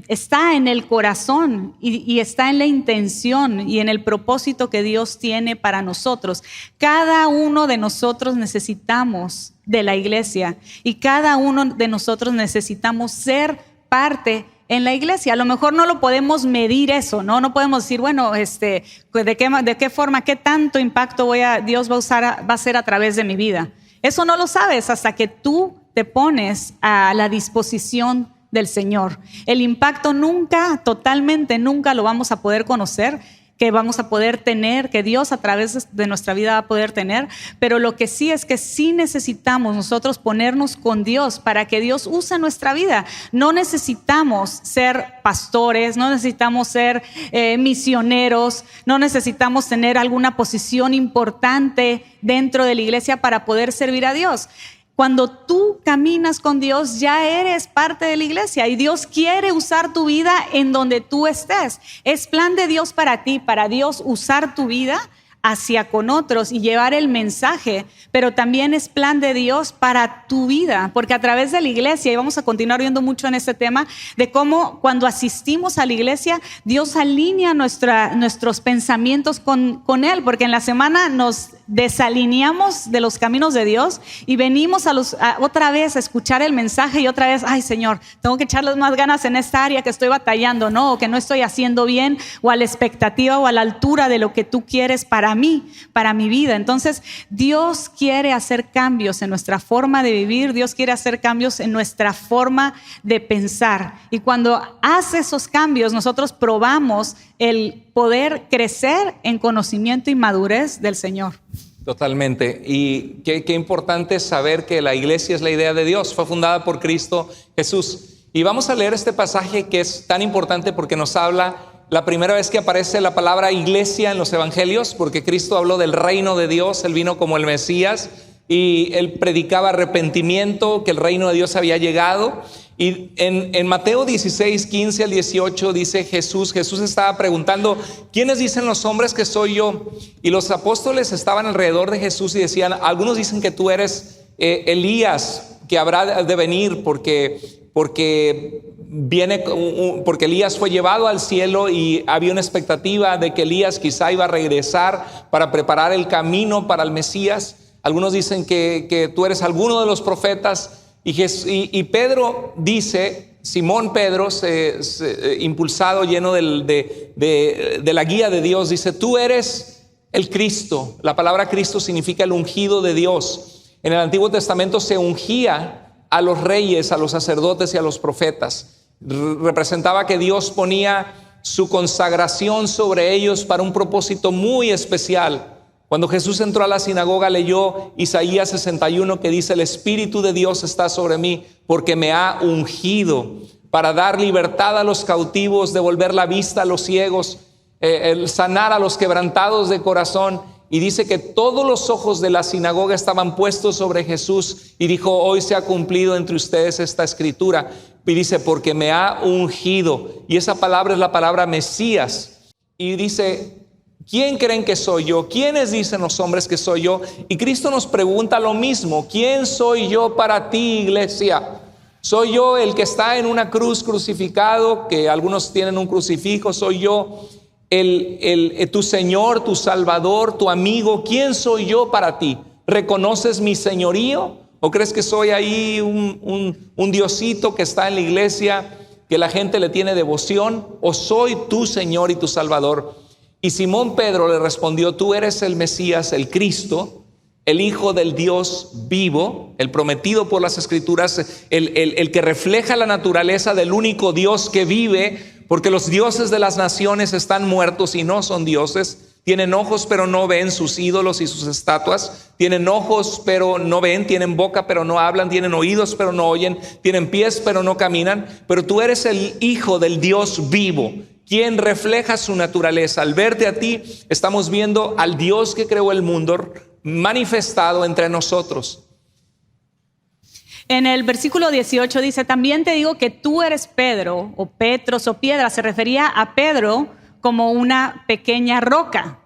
está en el corazón y está en la intención y en el propósito que Dios tiene para nosotros. Cada uno de nosotros necesitamos de la iglesia y cada uno de nosotros necesitamos ser parte en la iglesia. A lo mejor no lo podemos medir eso, ¿no? No podemos decir, bueno, ¿de qué forma, qué tanto impacto Dios va a hacer a través de mi vida? Eso no lo sabes hasta que tú te pones a la disposición del Señor. El impacto nunca lo vamos a poder conocer, que vamos a poder tener, que Dios a través de nuestra vida va a poder tener, pero lo que sí es que sí necesitamos nosotros ponernos con Dios para que Dios use nuestra vida. No necesitamos ser pastores, no necesitamos ser misioneros, no necesitamos tener alguna posición importante dentro de la iglesia para poder servir a Dios. Cuando tú caminas con Dios, ya eres parte de la iglesia y Dios quiere usar tu vida en donde tú estés. Es plan de Dios para ti, para Dios usar tu vida hacia con otros y llevar el mensaje, pero también es plan de Dios para tu vida, porque a través de la iglesia, y vamos a continuar viendo mucho en este tema, de cómo cuando asistimos a la iglesia, Dios alinea nuestros pensamientos con Él, porque en la semana nos desalineamos de los caminos de Dios y venimos otra vez a escuchar el mensaje y otra vez, ay Señor, tengo que echarles más ganas en esta área que estoy batallando, ¿no? O que no estoy haciendo bien, o a la expectativa o a la altura de lo que tú quieres para mí, para mi vida. Entonces, Dios quiere hacer cambios en nuestra forma de vivir, Dios quiere hacer cambios en nuestra forma de pensar. Y cuando hace esos cambios, nosotros probamos el poder crecer en conocimiento y madurez del Señor. Totalmente. Y qué importante saber que la iglesia es la idea de Dios. Fue fundada por Cristo Jesús. Y vamos a leer este pasaje que es tan importante porque nos habla la primera vez que aparece la palabra iglesia en los evangelios, porque Cristo habló del reino de Dios. Él vino como el Mesías y él predicaba arrepentimiento, que el reino de Dios había llegado. Y en Mateo 16, 15 al 18 dice Jesús estaba preguntando, ¿quiénes dicen los hombres que soy yo? Y los apóstoles estaban alrededor de Jesús y decían, algunos dicen que tú eres Elías, que habrá de venir porque Elías fue llevado al cielo y había una expectativa de que Elías quizá iba a regresar para preparar el camino para el Mesías. Algunos dicen que tú eres alguno de los profetas. Y Pedro dice, Simón Pedro, impulsado, lleno de la guía de Dios, dice, tú eres el Cristo. La palabra Cristo significa el ungido de Dios. En el Antiguo Testamento se ungía a los reyes, a los sacerdotes y a los profetas. Representaba que Dios ponía su consagración sobre ellos para un propósito muy especial. Cuando Jesús entró a la sinagoga, leyó Isaías 61 que dice, el Espíritu de Dios está sobre mí porque me ha ungido para dar libertad a los cautivos, devolver la vista a los ciegos, sanar a los quebrantados de corazón. Y dice que todos los ojos de la sinagoga estaban puestos sobre Jesús y dijo, hoy se ha cumplido entre ustedes esta escritura. Y dice, porque me ha ungido. Y esa palabra es la palabra Mesías. Y dice, ¿quién creen que soy yo? ¿Quiénes dicen los hombres que soy yo? Y Cristo nos pregunta lo mismo. ¿Quién soy yo para ti, iglesia? ¿Soy yo el que está en una cruz crucificado, que algunos tienen un crucifijo? ¿Soy yo tu Señor, tu Salvador, tu amigo? ¿Quién soy yo para ti? ¿Reconoces mi señorío? ¿O crees que soy ahí un diosito que está en la iglesia, que la gente le tiene devoción? ¿O soy tu Señor y tu Salvador? Y Simón Pedro le respondió, tú eres el Mesías, el Cristo, el Hijo del Dios vivo, el prometido por las Escrituras, el que refleja la naturaleza del único Dios que vive, porque los dioses de las naciones están muertos y no son dioses. Tienen ojos pero no ven, sus ídolos y sus estatuas. Tienen ojos pero no ven, tienen boca pero no hablan, tienen oídos pero no oyen, tienen pies pero no caminan. Pero tú eres el Hijo del Dios vivo, quien refleja su naturaleza. Al verte a ti, estamos viendo al Dios que creó el mundo manifestado entre nosotros. En el versículo 18 dice, también te digo que tú eres Pedro, o Petros, o piedra. Se refería a Pedro como una pequeña roca.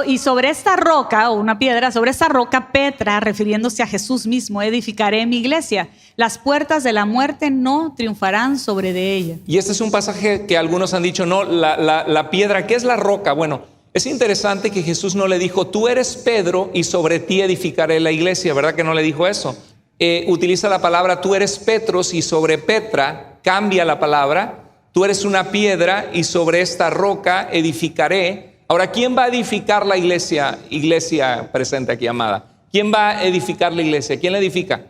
Y sobre esta roca, o una piedra, sobre esta roca Petra, refiriéndose a Jesús mismo, edificaré mi iglesia. Las puertas de la muerte no triunfarán sobre de ella. Y este es un pasaje que algunos han dicho, no, la piedra, ¿qué es la roca? Bueno, es interesante que Jesús no le dijo, tú eres Pedro y sobre ti edificaré la iglesia, ¿verdad que no le dijo eso? Utiliza la palabra, tú eres Petros y sobre Petra, cambia la palabra, tú eres una piedra y sobre esta roca edificaré. Ahora, ¿quién va a edificar la iglesia? Iglesia presente aquí, amada. ¿Quién va a edificar la iglesia? ¿Quién la edifica?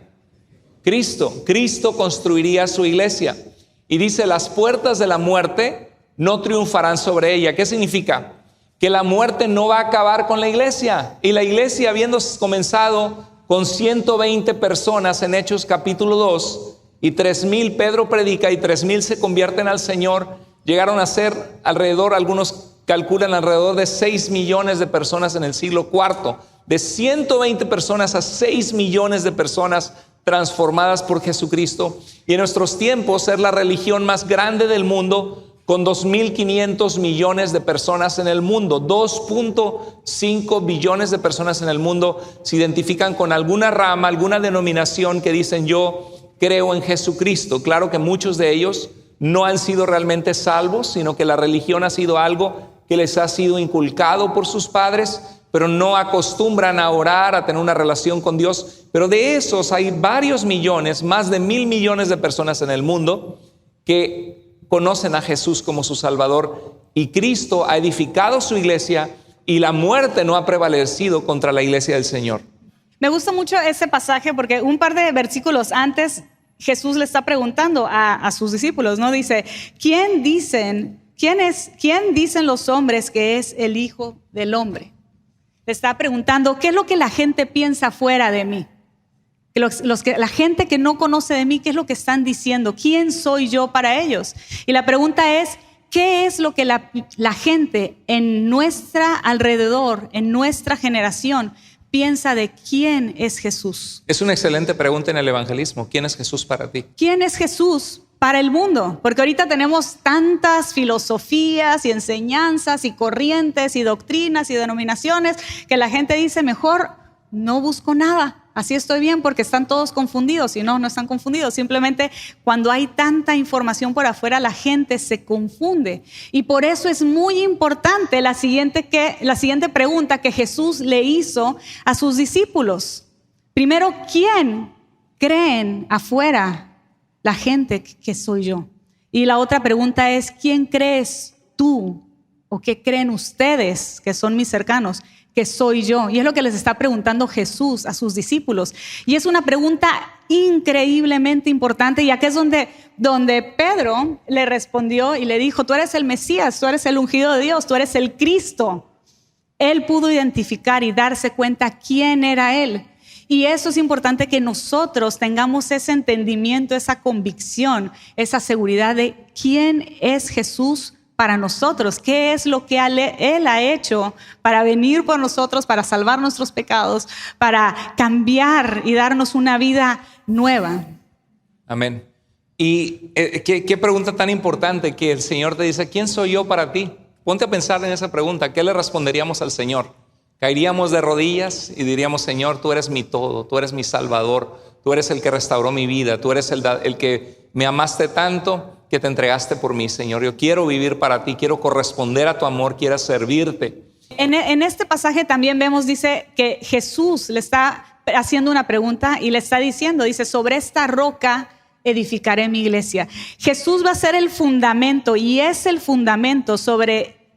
Cristo. Cristo construiría su iglesia. Y dice, las puertas de la muerte no triunfarán sobre ella. ¿Qué significa? Que la muerte no va a acabar con la iglesia. Y la iglesia, habiendo comenzado con 120 personas en Hechos capítulo 2, y 3,000, Pedro predica y 3,000 se convierten al Señor, llegaron a ser alrededor, algunos calculan alrededor de 6 millones de personas en el siglo IV. De 120 personas a 6 millones de personas transformadas por Jesucristo. Y en nuestros tiempos ser la religión más grande del mundo, con 2.500 millones de personas en el mundo. 2.5 billones de personas en el mundo se identifican con alguna rama, alguna denominación que dicen yo creo en Jesucristo. Claro que muchos de ellos no han sido realmente salvos, sino que la religión ha sido algo que les ha sido inculcado por sus padres, pero no acostumbran a orar, a tener una relación con Dios. Pero de esos hay varios millones, más de 1,000 millones de personas en el mundo que conocen a Jesús como su Salvador. Y Cristo ha edificado su iglesia y la muerte no ha prevalecido contra la iglesia del Señor. Me gusta mucho ese pasaje porque un par de versículos antes Jesús le está preguntando a sus discípulos, ¿no? Dice, ¿quién dicen los hombres que es el Hijo del Hombre? Le está preguntando, ¿qué es lo que la gente piensa fuera de mí? La gente que no conoce de mí, ¿qué es lo que están diciendo? ¿Quién soy yo para ellos? Y la pregunta es, ¿qué es lo que la gente en nuestra alrededor, en nuestra generación, piensa de quién es Jesús? Es una excelente pregunta en el evangelismo. ¿Quién es Jesús para ti? ¿Quién es Jesús para el mundo? Porque ahorita tenemos tantas filosofías y enseñanzas y corrientes y doctrinas y denominaciones que la gente dice, mejor no busco nada. Así estoy bien porque están todos confundidos. Y no están confundidos. Simplemente cuando hay tanta información por afuera, la gente se confunde. Y por eso es muy importante la siguiente pregunta que Jesús le hizo a sus discípulos. Primero, ¿quién creen afuera la gente que soy yo? Y la otra pregunta es, ¿quién crees tú o qué creen ustedes que son mis cercanos que soy yo? Y es lo que les está preguntando Jesús a sus discípulos. Y es una pregunta increíblemente importante. Y aquí es donde Pedro le respondió y le dijo, tú eres el Mesías, tú eres el ungido de Dios, tú eres el Cristo. Él pudo identificar y darse cuenta quién era él. Y eso es importante que nosotros tengamos ese entendimiento, esa convicción, esa seguridad de quién es Jesús para nosotros, qué es lo que Él ha hecho para venir por nosotros, para salvar nuestros pecados, para cambiar y darnos una vida nueva. Amén. Y qué pregunta tan importante que el Señor te dice, ¿quién soy yo para ti? Ponte a pensar en esa pregunta. ¿Qué le responderíamos al Señor? Caeríamos de rodillas y diríamos, Señor, tú eres mi todo, tú eres mi Salvador, tú eres el que restauró mi vida, tú eres el que me amaste tanto que te entregaste por mí, Señor. Yo quiero vivir para ti, quiero corresponder a tu amor, quiero servirte. En este pasaje también vemos, dice que Jesús le está haciendo una pregunta y le está diciendo, dice, sobre esta roca edificaré mi iglesia. Jesús va a ser el fundamento y es el fundamento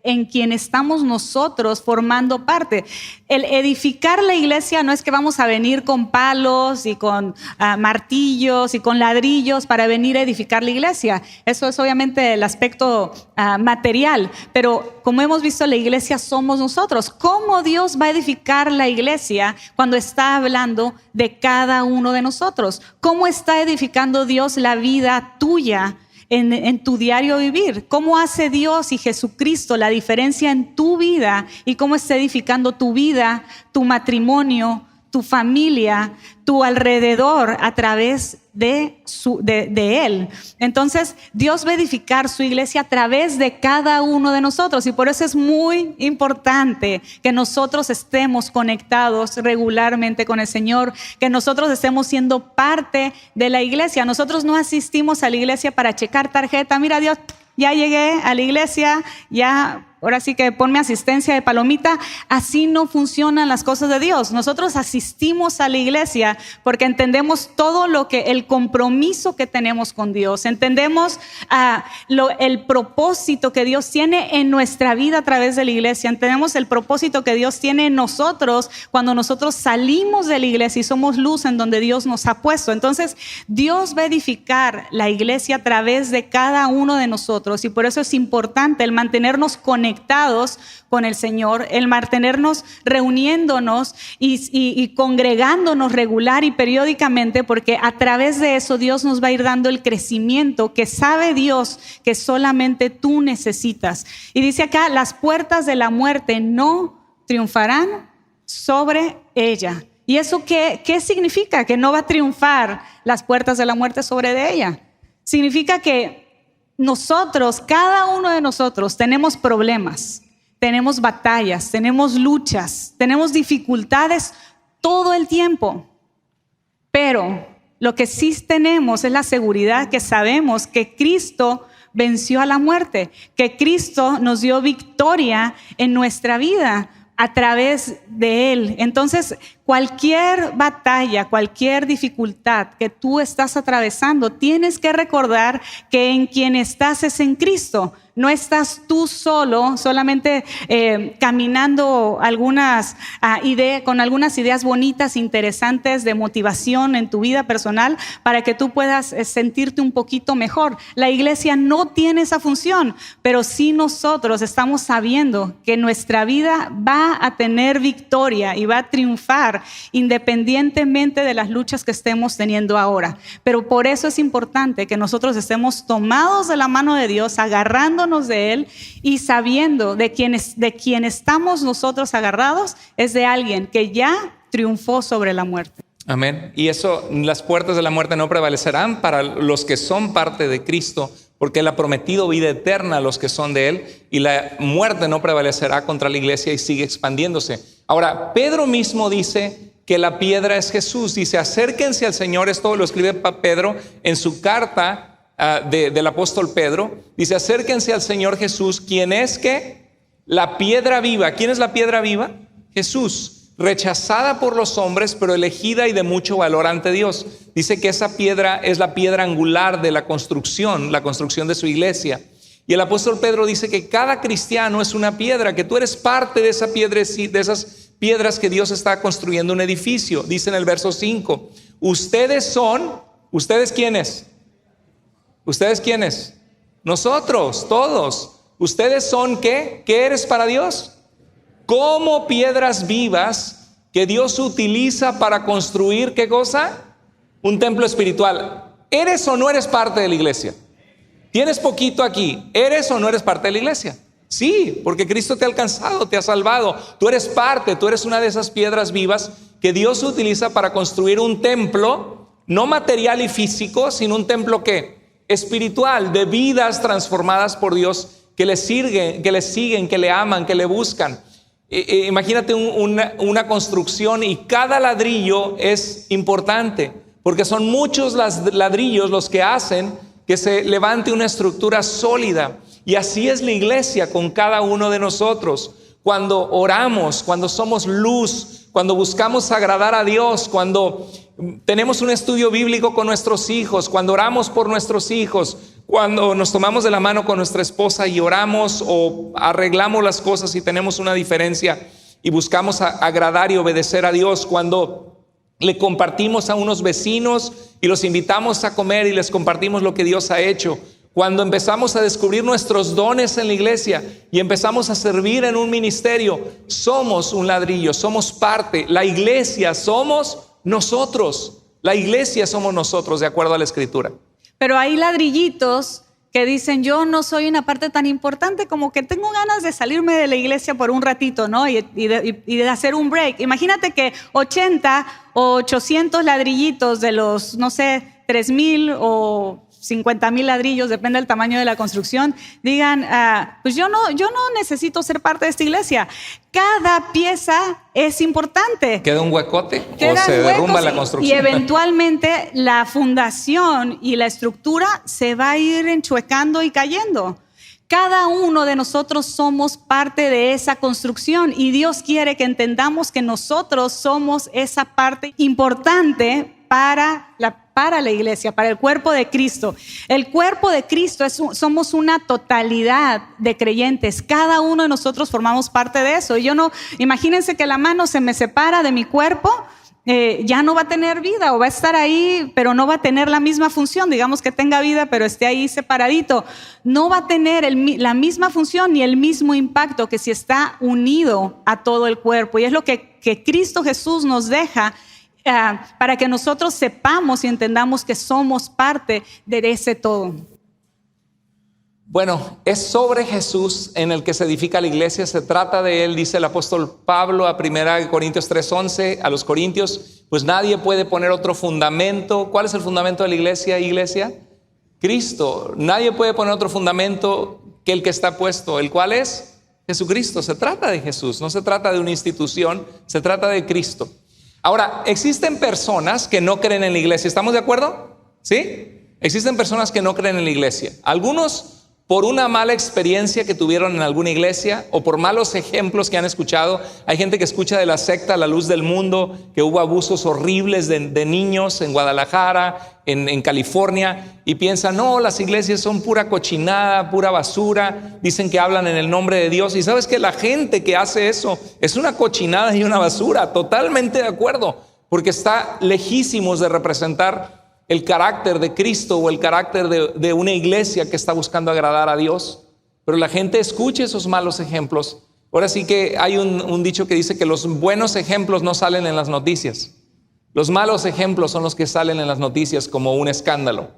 en quien estamos nosotros formando parte. El edificar la iglesia no es que vamos a venir con palos y con martillos y con ladrillos para venir a edificar la iglesia. Eso es obviamente el aspecto material, pero como hemos visto, la iglesia somos nosotros. ¿Cómo Dios va a edificar la iglesia cuando está hablando de cada uno de nosotros? ¿Cómo está edificando Dios la vida tuya en tu diario vivir? ¿Cómo hace Dios y Jesucristo la diferencia en tu vida y cómo está edificando tu vida, tu matrimonio, tu familia, tu alrededor a través de Él? Entonces, Dios va a edificar su iglesia a través de cada uno de nosotros y por eso es muy importante que nosotros estemos conectados regularmente con el Señor, que nosotros estemos siendo parte de la iglesia. Nosotros no asistimos a la iglesia para checar tarjeta. Mira, Dios, ya llegué a la iglesia, ya... Ahora sí que ponme asistencia de palomita. Así no funcionan las cosas de Dios. Nosotros asistimos a la iglesia porque entendemos todo el compromiso que tenemos con Dios. Entendemos el propósito que Dios tiene en nuestra vida a través de la iglesia. Entendemos el propósito que Dios tiene en nosotros cuando nosotros salimos de la iglesia y somos luz en donde Dios nos ha puesto. Entonces, Dios va a edificar la iglesia a través de cada uno de nosotros y por eso es importante el mantenernos conectados con el Señor, el mantenernos reuniéndonos y congregándonos regular y periódicamente, porque a través de eso Dios nos va a ir dando el crecimiento que sabe Dios que solamente tú necesitas. Y dice acá, las puertas de la muerte no triunfarán sobre ella. ¿Y eso qué significa? Que no va a triunfar las puertas de la muerte sobre ella. Significa que nosotros, cada uno de nosotros, tenemos problemas, tenemos batallas, tenemos luchas, tenemos dificultades todo el tiempo. Pero lo que sí tenemos es la seguridad que sabemos que Cristo venció a la muerte, que Cristo nos dio victoria en nuestra vida a través de Él. Entonces, cualquier batalla, cualquier dificultad que tú estás atravesando, tienes que recordar que en quien estás es en Cristo. No estás tú solo, solamente caminando con algunas ideas bonitas, interesantes de motivación en tu vida personal para que tú puedas sentirte un poquito mejor. La iglesia no tiene esa función, pero sí nosotros estamos sabiendo que nuestra vida va a tener victoria y va a triunfar independientemente de las luchas que estemos teniendo ahora. Pero por eso es importante que nosotros estemos tomados de la mano de Dios, agarrándonos de Él y sabiendo de quien estamos nosotros agarrados es de alguien que ya triunfó sobre la muerte. Amén. Y eso, las puertas de la muerte no prevalecerán para los que son parte de Cristo, porque Él ha prometido vida eterna a los que son de Él, y la muerte no prevalecerá contra la iglesia y sigue expandiéndose. Ahora, Pedro mismo dice que la piedra es Jesús. Dice, acérquense al Señor. Esto lo escribe Pedro en su carta del apóstol Pedro. Dice, acérquense al Señor Jesús, quien es que la piedra viva. ¿Quién es la piedra viva? Jesús, rechazada por los hombres, pero elegida y de mucho valor ante Dios. Dice que esa piedra es la piedra angular de la construcción de su iglesia. Y el apóstol Pedro dice que cada cristiano es una piedra, que tú eres parte de esa piedra, de esas piedras que Dios está construyendo un edificio. Dice en el verso 5, ¿ustedes quiénes? ¿Ustedes quiénes? Nosotros, todos. ¿Ustedes son qué? ¿Qué eres para Dios? Como piedras vivas que Dios utiliza para construir, ¿qué cosa? Un templo espiritual. ¿Eres o no eres parte de la iglesia? ¿Tienes poquito aquí? ¿Eres o no eres parte de la iglesia? Sí, porque Cristo te ha alcanzado, te ha salvado. Tú eres parte, tú eres una de esas piedras vivas que Dios utiliza para construir un templo, no material y físico, sino un templo ¿qué? Espiritual, de vidas transformadas por Dios que le siguen, que le aman, que le buscan. Imagínate una construcción y cada ladrillo es importante porque son muchos ladrillos los que hacen que se levante una estructura sólida. Y así es la iglesia con cada uno de nosotros. Cuando oramos, cuando somos luz, cuando buscamos agradar a Dios, cuando tenemos un estudio bíblico con nuestros hijos, cuando oramos por nuestros hijos, cuando nos tomamos de la mano con nuestra esposa y oramos o arreglamos las cosas y tenemos una diferencia y buscamos agradar y obedecer a Dios, cuando le compartimos a unos vecinos y los invitamos a comer y les compartimos lo que Dios ha hecho, cuando empezamos a descubrir nuestros dones en la iglesia y empezamos a servir en un ministerio, somos un ladrillo, somos parte. La iglesia somos nosotros. La iglesia somos nosotros, de acuerdo a la Escritura. Pero hay ladrillitos que dicen, yo no soy una parte tan importante, como que tengo ganas de salirme de la iglesia por un ratito, ¿no? Y de hacer un break. Imagínate que 80 o 800 ladrillitos de los, no sé, 3,000 o 50,000 ladrillos, depende del tamaño de la construcción, digan, pues yo no necesito ser parte de esta iglesia. Cada pieza es importante. ¿Queda un huecote o se derrumba la construcción? Y eventualmente la fundación y la estructura se va a ir enchuecando y cayendo. Cada uno de nosotros somos parte de esa construcción y Dios quiere que entendamos que nosotros somos esa parte importante para la iglesia, para el cuerpo de Cristo. El cuerpo de Cristo somos una totalidad de creyentes. Cada uno de nosotros formamos parte de eso. Y imagínense que la mano se me separa de mi cuerpo, ya no va a tener vida o va a estar ahí, pero no va a tener la misma función. Digamos que tenga vida, pero esté ahí separadito. No va a tener la misma función ni el mismo impacto que si está unido a todo el cuerpo. Y es lo que Cristo Jesús nos deja para que nosotros sepamos y entendamos que somos parte de ese todo. Bueno, es sobre Jesús en el que se edifica la iglesia, se trata de Él, dice el apóstol Pablo a 1 Corintios 3:11 a los corintios, pues nadie puede poner otro fundamento. ¿Cuál es el fundamento de la iglesia? Cristo. Nadie puede poner otro fundamento que el que está puesto, ¿el cual es? Jesucristo. Se trata de Jesús, no se trata de una institución, se trata de Cristo. Ahora, existen personas que no creen en la iglesia. ¿Estamos de acuerdo? ¿Sí? Existen personas que no creen en la iglesia. Algunos por una mala experiencia que tuvieron en alguna iglesia o por malos ejemplos que han escuchado. Hay gente que escucha de la secta La Luz del Mundo, que hubo abusos horribles de niños en Guadalajara, en California, y piensan, no, las iglesias son pura cochinada, pura basura, dicen que hablan en el nombre de Dios. Y sabes que la gente que hace eso es una cochinada y una basura, totalmente de acuerdo, porque está lejísimos de representar el carácter de Cristo o el carácter de una iglesia que está buscando agradar a Dios. Pero la gente escucha esos malos ejemplos. Ahora sí que hay un dicho que dice que los buenos ejemplos no salen en las noticias. Los malos ejemplos son los que salen en las noticias como un escándalo.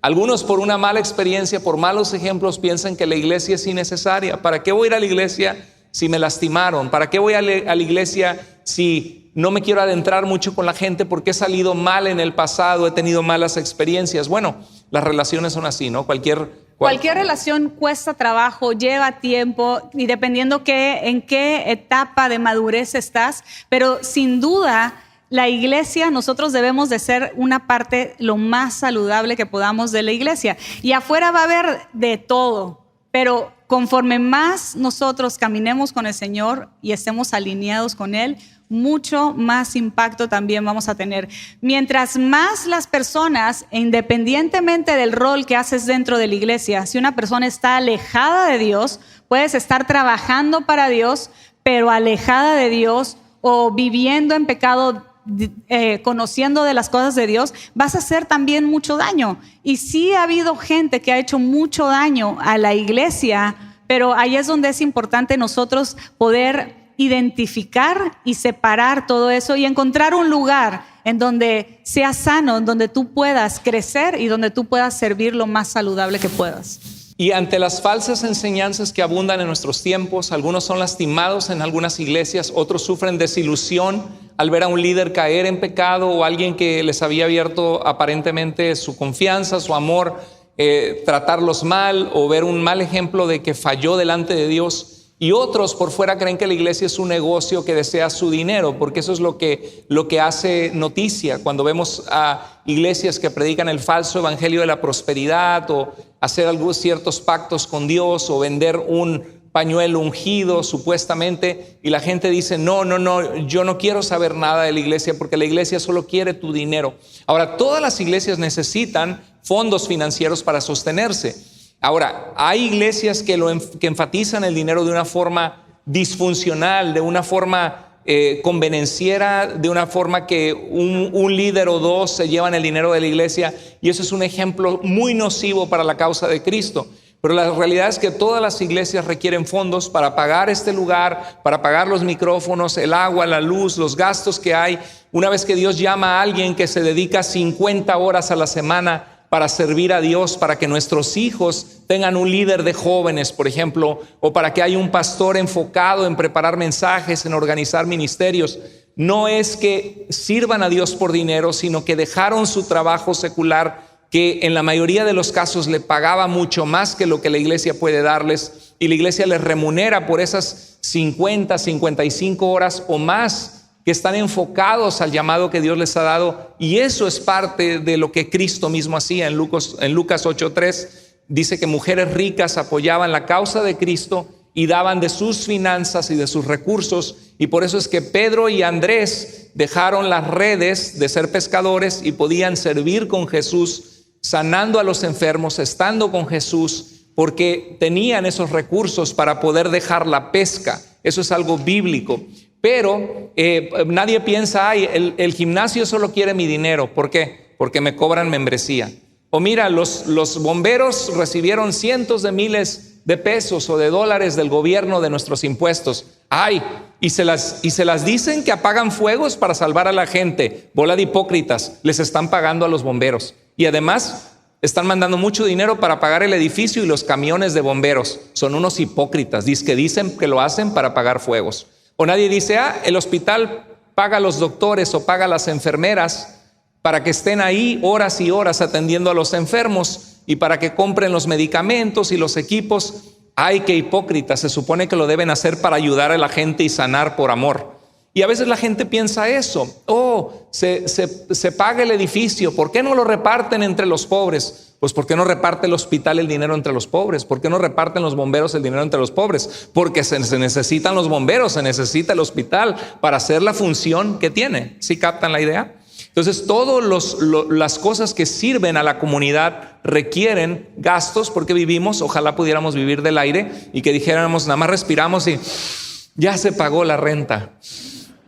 Algunos por una mala experiencia, por malos ejemplos, piensan que la iglesia es innecesaria. ¿Para qué voy a ir a la iglesia si me lastimaron? ¿Para qué voy a la iglesia si no me quiero adentrar mucho con la gente porque he salido mal en el pasado, he tenido malas experiencias? Bueno, las relaciones son así, ¿no? Cualquier relación cuesta trabajo, lleva tiempo y dependiendo en qué etapa de madurez estás, pero sin duda la iglesia, nosotros debemos de ser una parte lo más saludable que podamos de la iglesia. Y afuera va a haber de todo, pero conforme más nosotros caminemos con el Señor y estemos alineados con Él, mucho más impacto también vamos a tener. Mientras más las personas, independientemente del rol que haces dentro de la iglesia, si una persona está alejada de Dios, puedes estar trabajando para Dios, pero alejada de Dios o viviendo en pecado, conociendo de las cosas de Dios, vas a hacer también mucho daño. Y sí ha habido gente que ha hecho mucho daño a la iglesia, pero ahí es donde es importante nosotros poder identificar y separar todo eso y encontrar un lugar en donde sea sano, en donde tú puedas crecer y donde tú puedas servir lo más saludable que puedas. Y ante las falsas enseñanzas que abundan en nuestros tiempos, algunos son lastimados en algunas iglesias, otros sufren desilusión al ver a un líder caer en pecado o alguien que les había abierto aparentemente su confianza, su amor, tratarlos mal o ver un mal ejemplo de que falló delante de Dios. Y otros por fuera creen que la iglesia es un negocio que desea su dinero, porque eso es lo que hace noticia cuando vemos a iglesias que predican el falso evangelio de la prosperidad o hacer algunos ciertos pactos con Dios o vender un pañuelo ungido supuestamente, y la gente dice no, yo no quiero saber nada de la iglesia porque la iglesia solo quiere tu dinero. Ahora, todas las iglesias necesitan fondos financieros para sostenerse. Ahora, hay iglesias que enfatizan el dinero de una forma disfuncional, de una forma convenenciera, de una forma que un líder o dos se llevan el dinero de la iglesia, y eso es un ejemplo muy nocivo para la causa de Cristo. Pero la realidad es que todas las iglesias requieren fondos para pagar este lugar, para pagar los micrófonos, el agua, la luz, los gastos que hay. Una vez que Dios llama a alguien que se dedica 50 horas a la semana para servir a Dios, para que nuestros hijos tengan un líder de jóvenes, por ejemplo, o para que haya un pastor enfocado en preparar mensajes, en organizar ministerios, no es que sirvan a Dios por dinero, sino que dejaron su trabajo secular, que en la mayoría de los casos le pagaba mucho más que lo que la iglesia puede darles, y la iglesia les remunera por esas 50, 55 horas o más que están enfocados al llamado que Dios les ha dado. Y eso es parte de lo que Cristo mismo hacía. En Lucas 8:3 dice que mujeres ricas apoyaban la causa de Cristo y daban de sus finanzas y de sus recursos, y por eso es que Pedro y Andrés dejaron las redes de ser pescadores y podían servir con Jesús, sanando a los enfermos, estando con Jesús, porque tenían esos recursos para poder dejar la pesca. Eso es algo bíblico. Pero nadie piensa, el gimnasio solo quiere mi dinero. ¿Por qué? Porque me cobran membresía. O mira, los bomberos recibieron cientos de miles de pesos o de dólares del gobierno de nuestros impuestos. Y se las dicen que apagan fuegos para salvar a la gente. Bola de hipócritas, les están pagando a los bomberos. Y además están mandando mucho dinero para pagar el edificio y los camiones de bomberos. Son unos hipócritas, dicen que lo hacen para pagar fuegos. O nadie dice, el hospital paga a los doctores o paga a las enfermeras para que estén ahí horas y horas atendiendo a los enfermos y para que compren los medicamentos y los equipos. ¡Ay, qué hipócritas! Se supone que lo deben hacer para ayudar a la gente y sanar por amor. Y a veces la gente piensa eso. Se paga el edificio. ¿Por qué no lo reparten entre los pobres? Pues ¿por qué no reparte el hospital el dinero entre los pobres? ¿Por qué no reparten los bomberos el dinero entre los pobres? Porque se necesitan los bomberos, se necesita el hospital para hacer la función que tiene. ¿Sí captan la idea? Entonces, todas las cosas que sirven a la comunidad requieren gastos porque vivimos, ojalá pudiéramos vivir del aire y que dijéramos, nada más respiramos y ya se pagó la renta,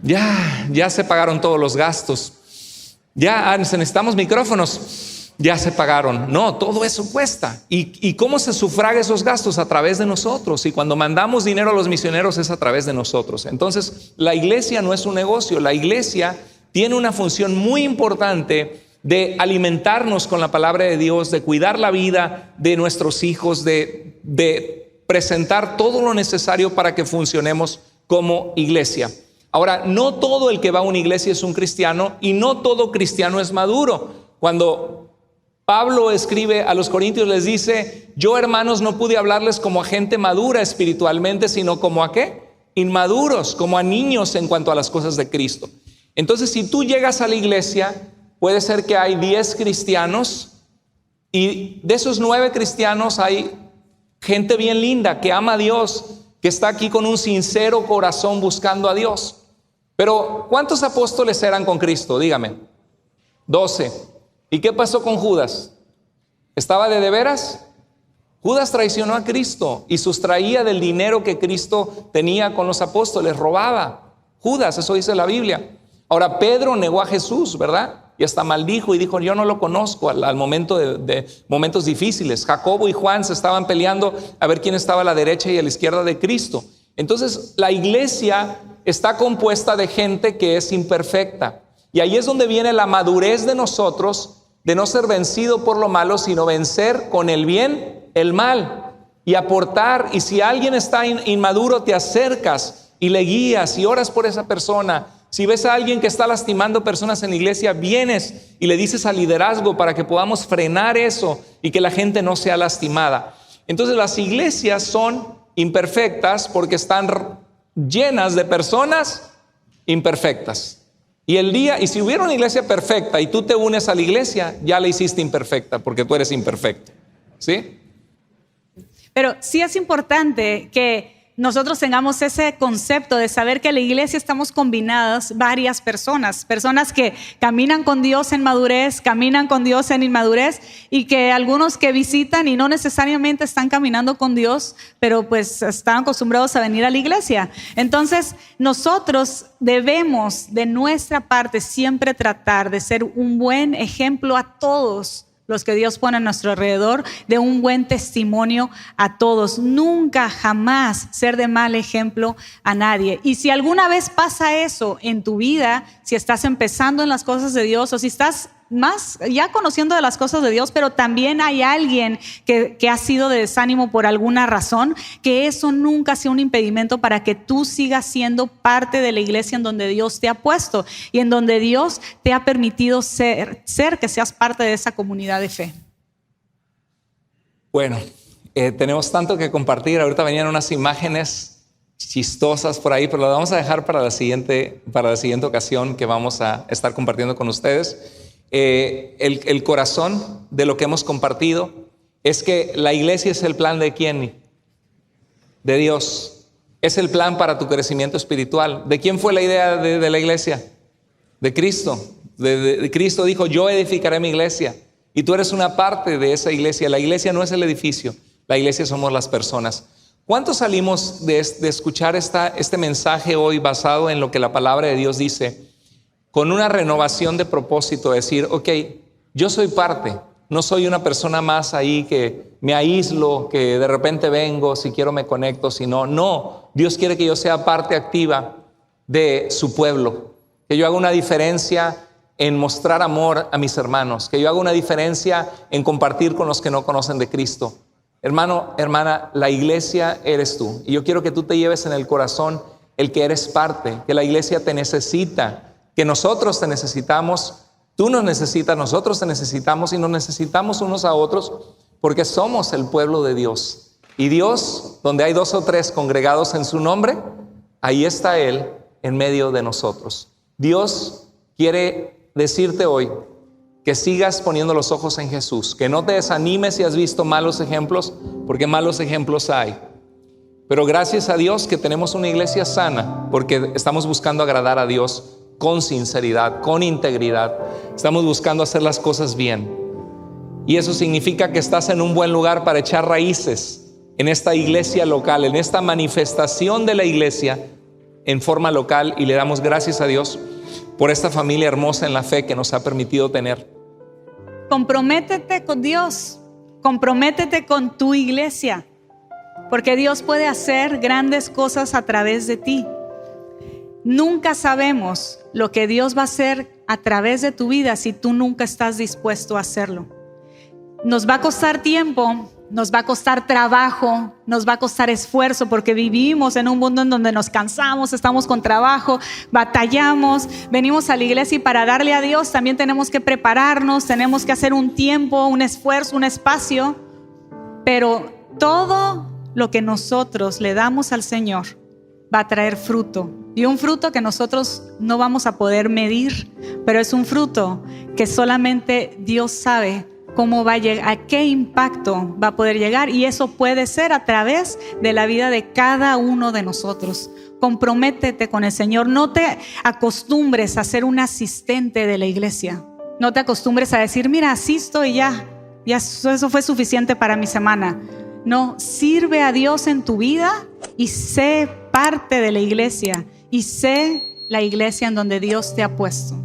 ya se pagaron todos los gastos, ya necesitamos micrófonos, ya se pagaron. No, todo eso cuesta. ¿Y cómo se sufraga esos gastos? A través de nosotros. Y cuando mandamos dinero a los misioneros es a través de nosotros. Entonces, la iglesia no es un negocio, la iglesia tiene una función muy importante de alimentarnos con la palabra de Dios, de cuidar la vida de nuestros hijos, de presentar todo lo necesario para que funcionemos como iglesia. Ahora, no todo el que va a una iglesia es un cristiano y no todo cristiano es maduro. Cuando Pablo escribe a los corintios les dice, yo hermanos no pude hablarles como a gente madura espiritualmente, sino como a ¿qué? Inmaduros, como a niños en cuanto a las cosas de Cristo. Entonces, si tú llegas a la iglesia, puede ser que hay 10 cristianos y de esos 9 cristianos hay gente bien linda que ama a Dios, que está aquí con un sincero corazón buscando a Dios. Pero ¿cuántos apóstoles eran con Cristo? Dígame. 12. ¿Y qué pasó con Judas? ¿Estaba de veras? Judas traicionó a Cristo y sustraía del dinero que Cristo tenía con los apóstoles, robaba. Judas, eso dice la Biblia. Ahora, Pedro negó a Jesús, ¿verdad? Y hasta maldijo y dijo, yo no lo conozco al momento de momentos difíciles. Jacobo y Juan se estaban peleando a ver quién estaba a la derecha y a la izquierda de Cristo. Entonces, la iglesia está compuesta de gente que es imperfecta. Y ahí es donde viene la madurez de nosotros, de no ser vencido por lo malo, sino vencer con el bien el mal y aportar. Y si alguien está inmaduro, te acercas y le guías y oras por esa persona. Si ves a alguien que está lastimando personas en la iglesia, vienes y le dices al liderazgo para que podamos frenar eso y que la gente no sea lastimada. Entonces las iglesias son imperfectas porque están llenas de personas imperfectas. Y si hubiera una iglesia perfecta y tú te unes a la iglesia, ya la hiciste imperfecta porque tú eres imperfecto. ¿Sí? Pero sí es importante que nosotros tengamos ese concepto de saber que en la iglesia estamos combinadas varias personas que caminan con Dios en madurez, caminan con Dios en inmadurez, y que algunos que visitan y no necesariamente están caminando con Dios, pero pues están acostumbrados a venir a la iglesia. Entonces nosotros debemos de nuestra parte siempre tratar de ser un buen ejemplo a todos los que Dios pone a nuestro alrededor, de un buen testimonio a todos. Nunca, jamás ser de mal ejemplo a nadie. Y si alguna vez pasa eso en tu vida, si estás empezando en las cosas de Dios o si estás más ya conociendo de las cosas de Dios, pero también hay alguien que ha sido de desánimo por alguna razón, que eso nunca sea un impedimento para que tú sigas siendo parte de la iglesia en donde Dios te ha puesto y en donde Dios te ha permitido ser que seas parte de esa comunidad de fe. Bueno, tenemos tanto que compartir. Ahorita venían unas imágenes chistosas por ahí, pero las vamos a dejar para la siguiente ocasión que vamos a estar compartiendo con ustedes. El corazón de lo que hemos compartido es que la iglesia es el plan de ¿quién? De Dios. Es el plan para tu crecimiento espiritual. ¿De quién fue la idea de la iglesia? De Cristo. De Cristo dijo, yo edificaré mi iglesia. Y tú eres una parte de esa iglesia. La iglesia no es el edificio, la iglesia somos las personas. ¿Cuántos salimos de escuchar este mensaje hoy basado en lo que la palabra de Dios dice? Con una renovación de propósito, decir, ok, yo soy parte, no soy una persona más ahí que me aíslo, que de repente vengo, si quiero me conecto, si no, no. Dios quiere que yo sea parte activa de su pueblo, que yo haga una diferencia en mostrar amor a mis hermanos, que yo haga una diferencia en compartir con los que no conocen de Cristo. Hermano, hermana, la iglesia eres tú, y yo quiero que tú te lleves en el corazón el que eres parte, que la iglesia te necesita, que nosotros te necesitamos, tú nos necesitas, nosotros te necesitamos y nos necesitamos unos a otros porque somos el pueblo de Dios. Y Dios, donde hay 2 o 3 congregados en su nombre, ahí está Él en medio de nosotros. Dios quiere decirte hoy que sigas poniendo los ojos en Jesús, que no te desanimes si has visto malos ejemplos, porque malos ejemplos hay. Pero gracias a Dios que tenemos una iglesia sana, porque estamos buscando agradar a Dios con sinceridad, con integridad. Estamos buscando hacer las cosas bien. Y eso significa que estás en un buen lugar para echar raíces en esta iglesia local, en esta manifestación de la iglesia en forma local. Y le damos gracias a Dios por esta familia hermosa en la fe que nos ha permitido tener. Comprométete con Dios, comprométete con tu iglesia, porque Dios puede hacer grandes cosas a través de ti. Nunca sabemos lo que Dios va a hacer a través de tu vida si tú nunca estás dispuesto a hacerlo. Nos va a costar tiempo, nos va a costar trabajo, nos va a costar esfuerzo, porque vivimos en un mundo en donde nos cansamos, estamos con trabajo, batallamos, venimos a la iglesia y para darle a Dios también tenemos que prepararnos, tenemos que hacer un tiempo, un esfuerzo, un espacio, pero todo lo que nosotros le damos al Señor va a traer fruto, y un fruto que nosotros no vamos a poder medir, pero es un fruto que solamente Dios sabe cómo va a llegar, a qué impacto va a poder llegar, y eso puede ser a través de la vida de cada uno de nosotros. Comprométete con el Señor, no te acostumbres a ser un asistente de la iglesia, no te acostumbres a decir, mira, asisto y ya eso fue suficiente para mi semana. No, sirve a Dios en tu vida y sé parte de la iglesia, y sé la iglesia en donde Dios te ha puesto.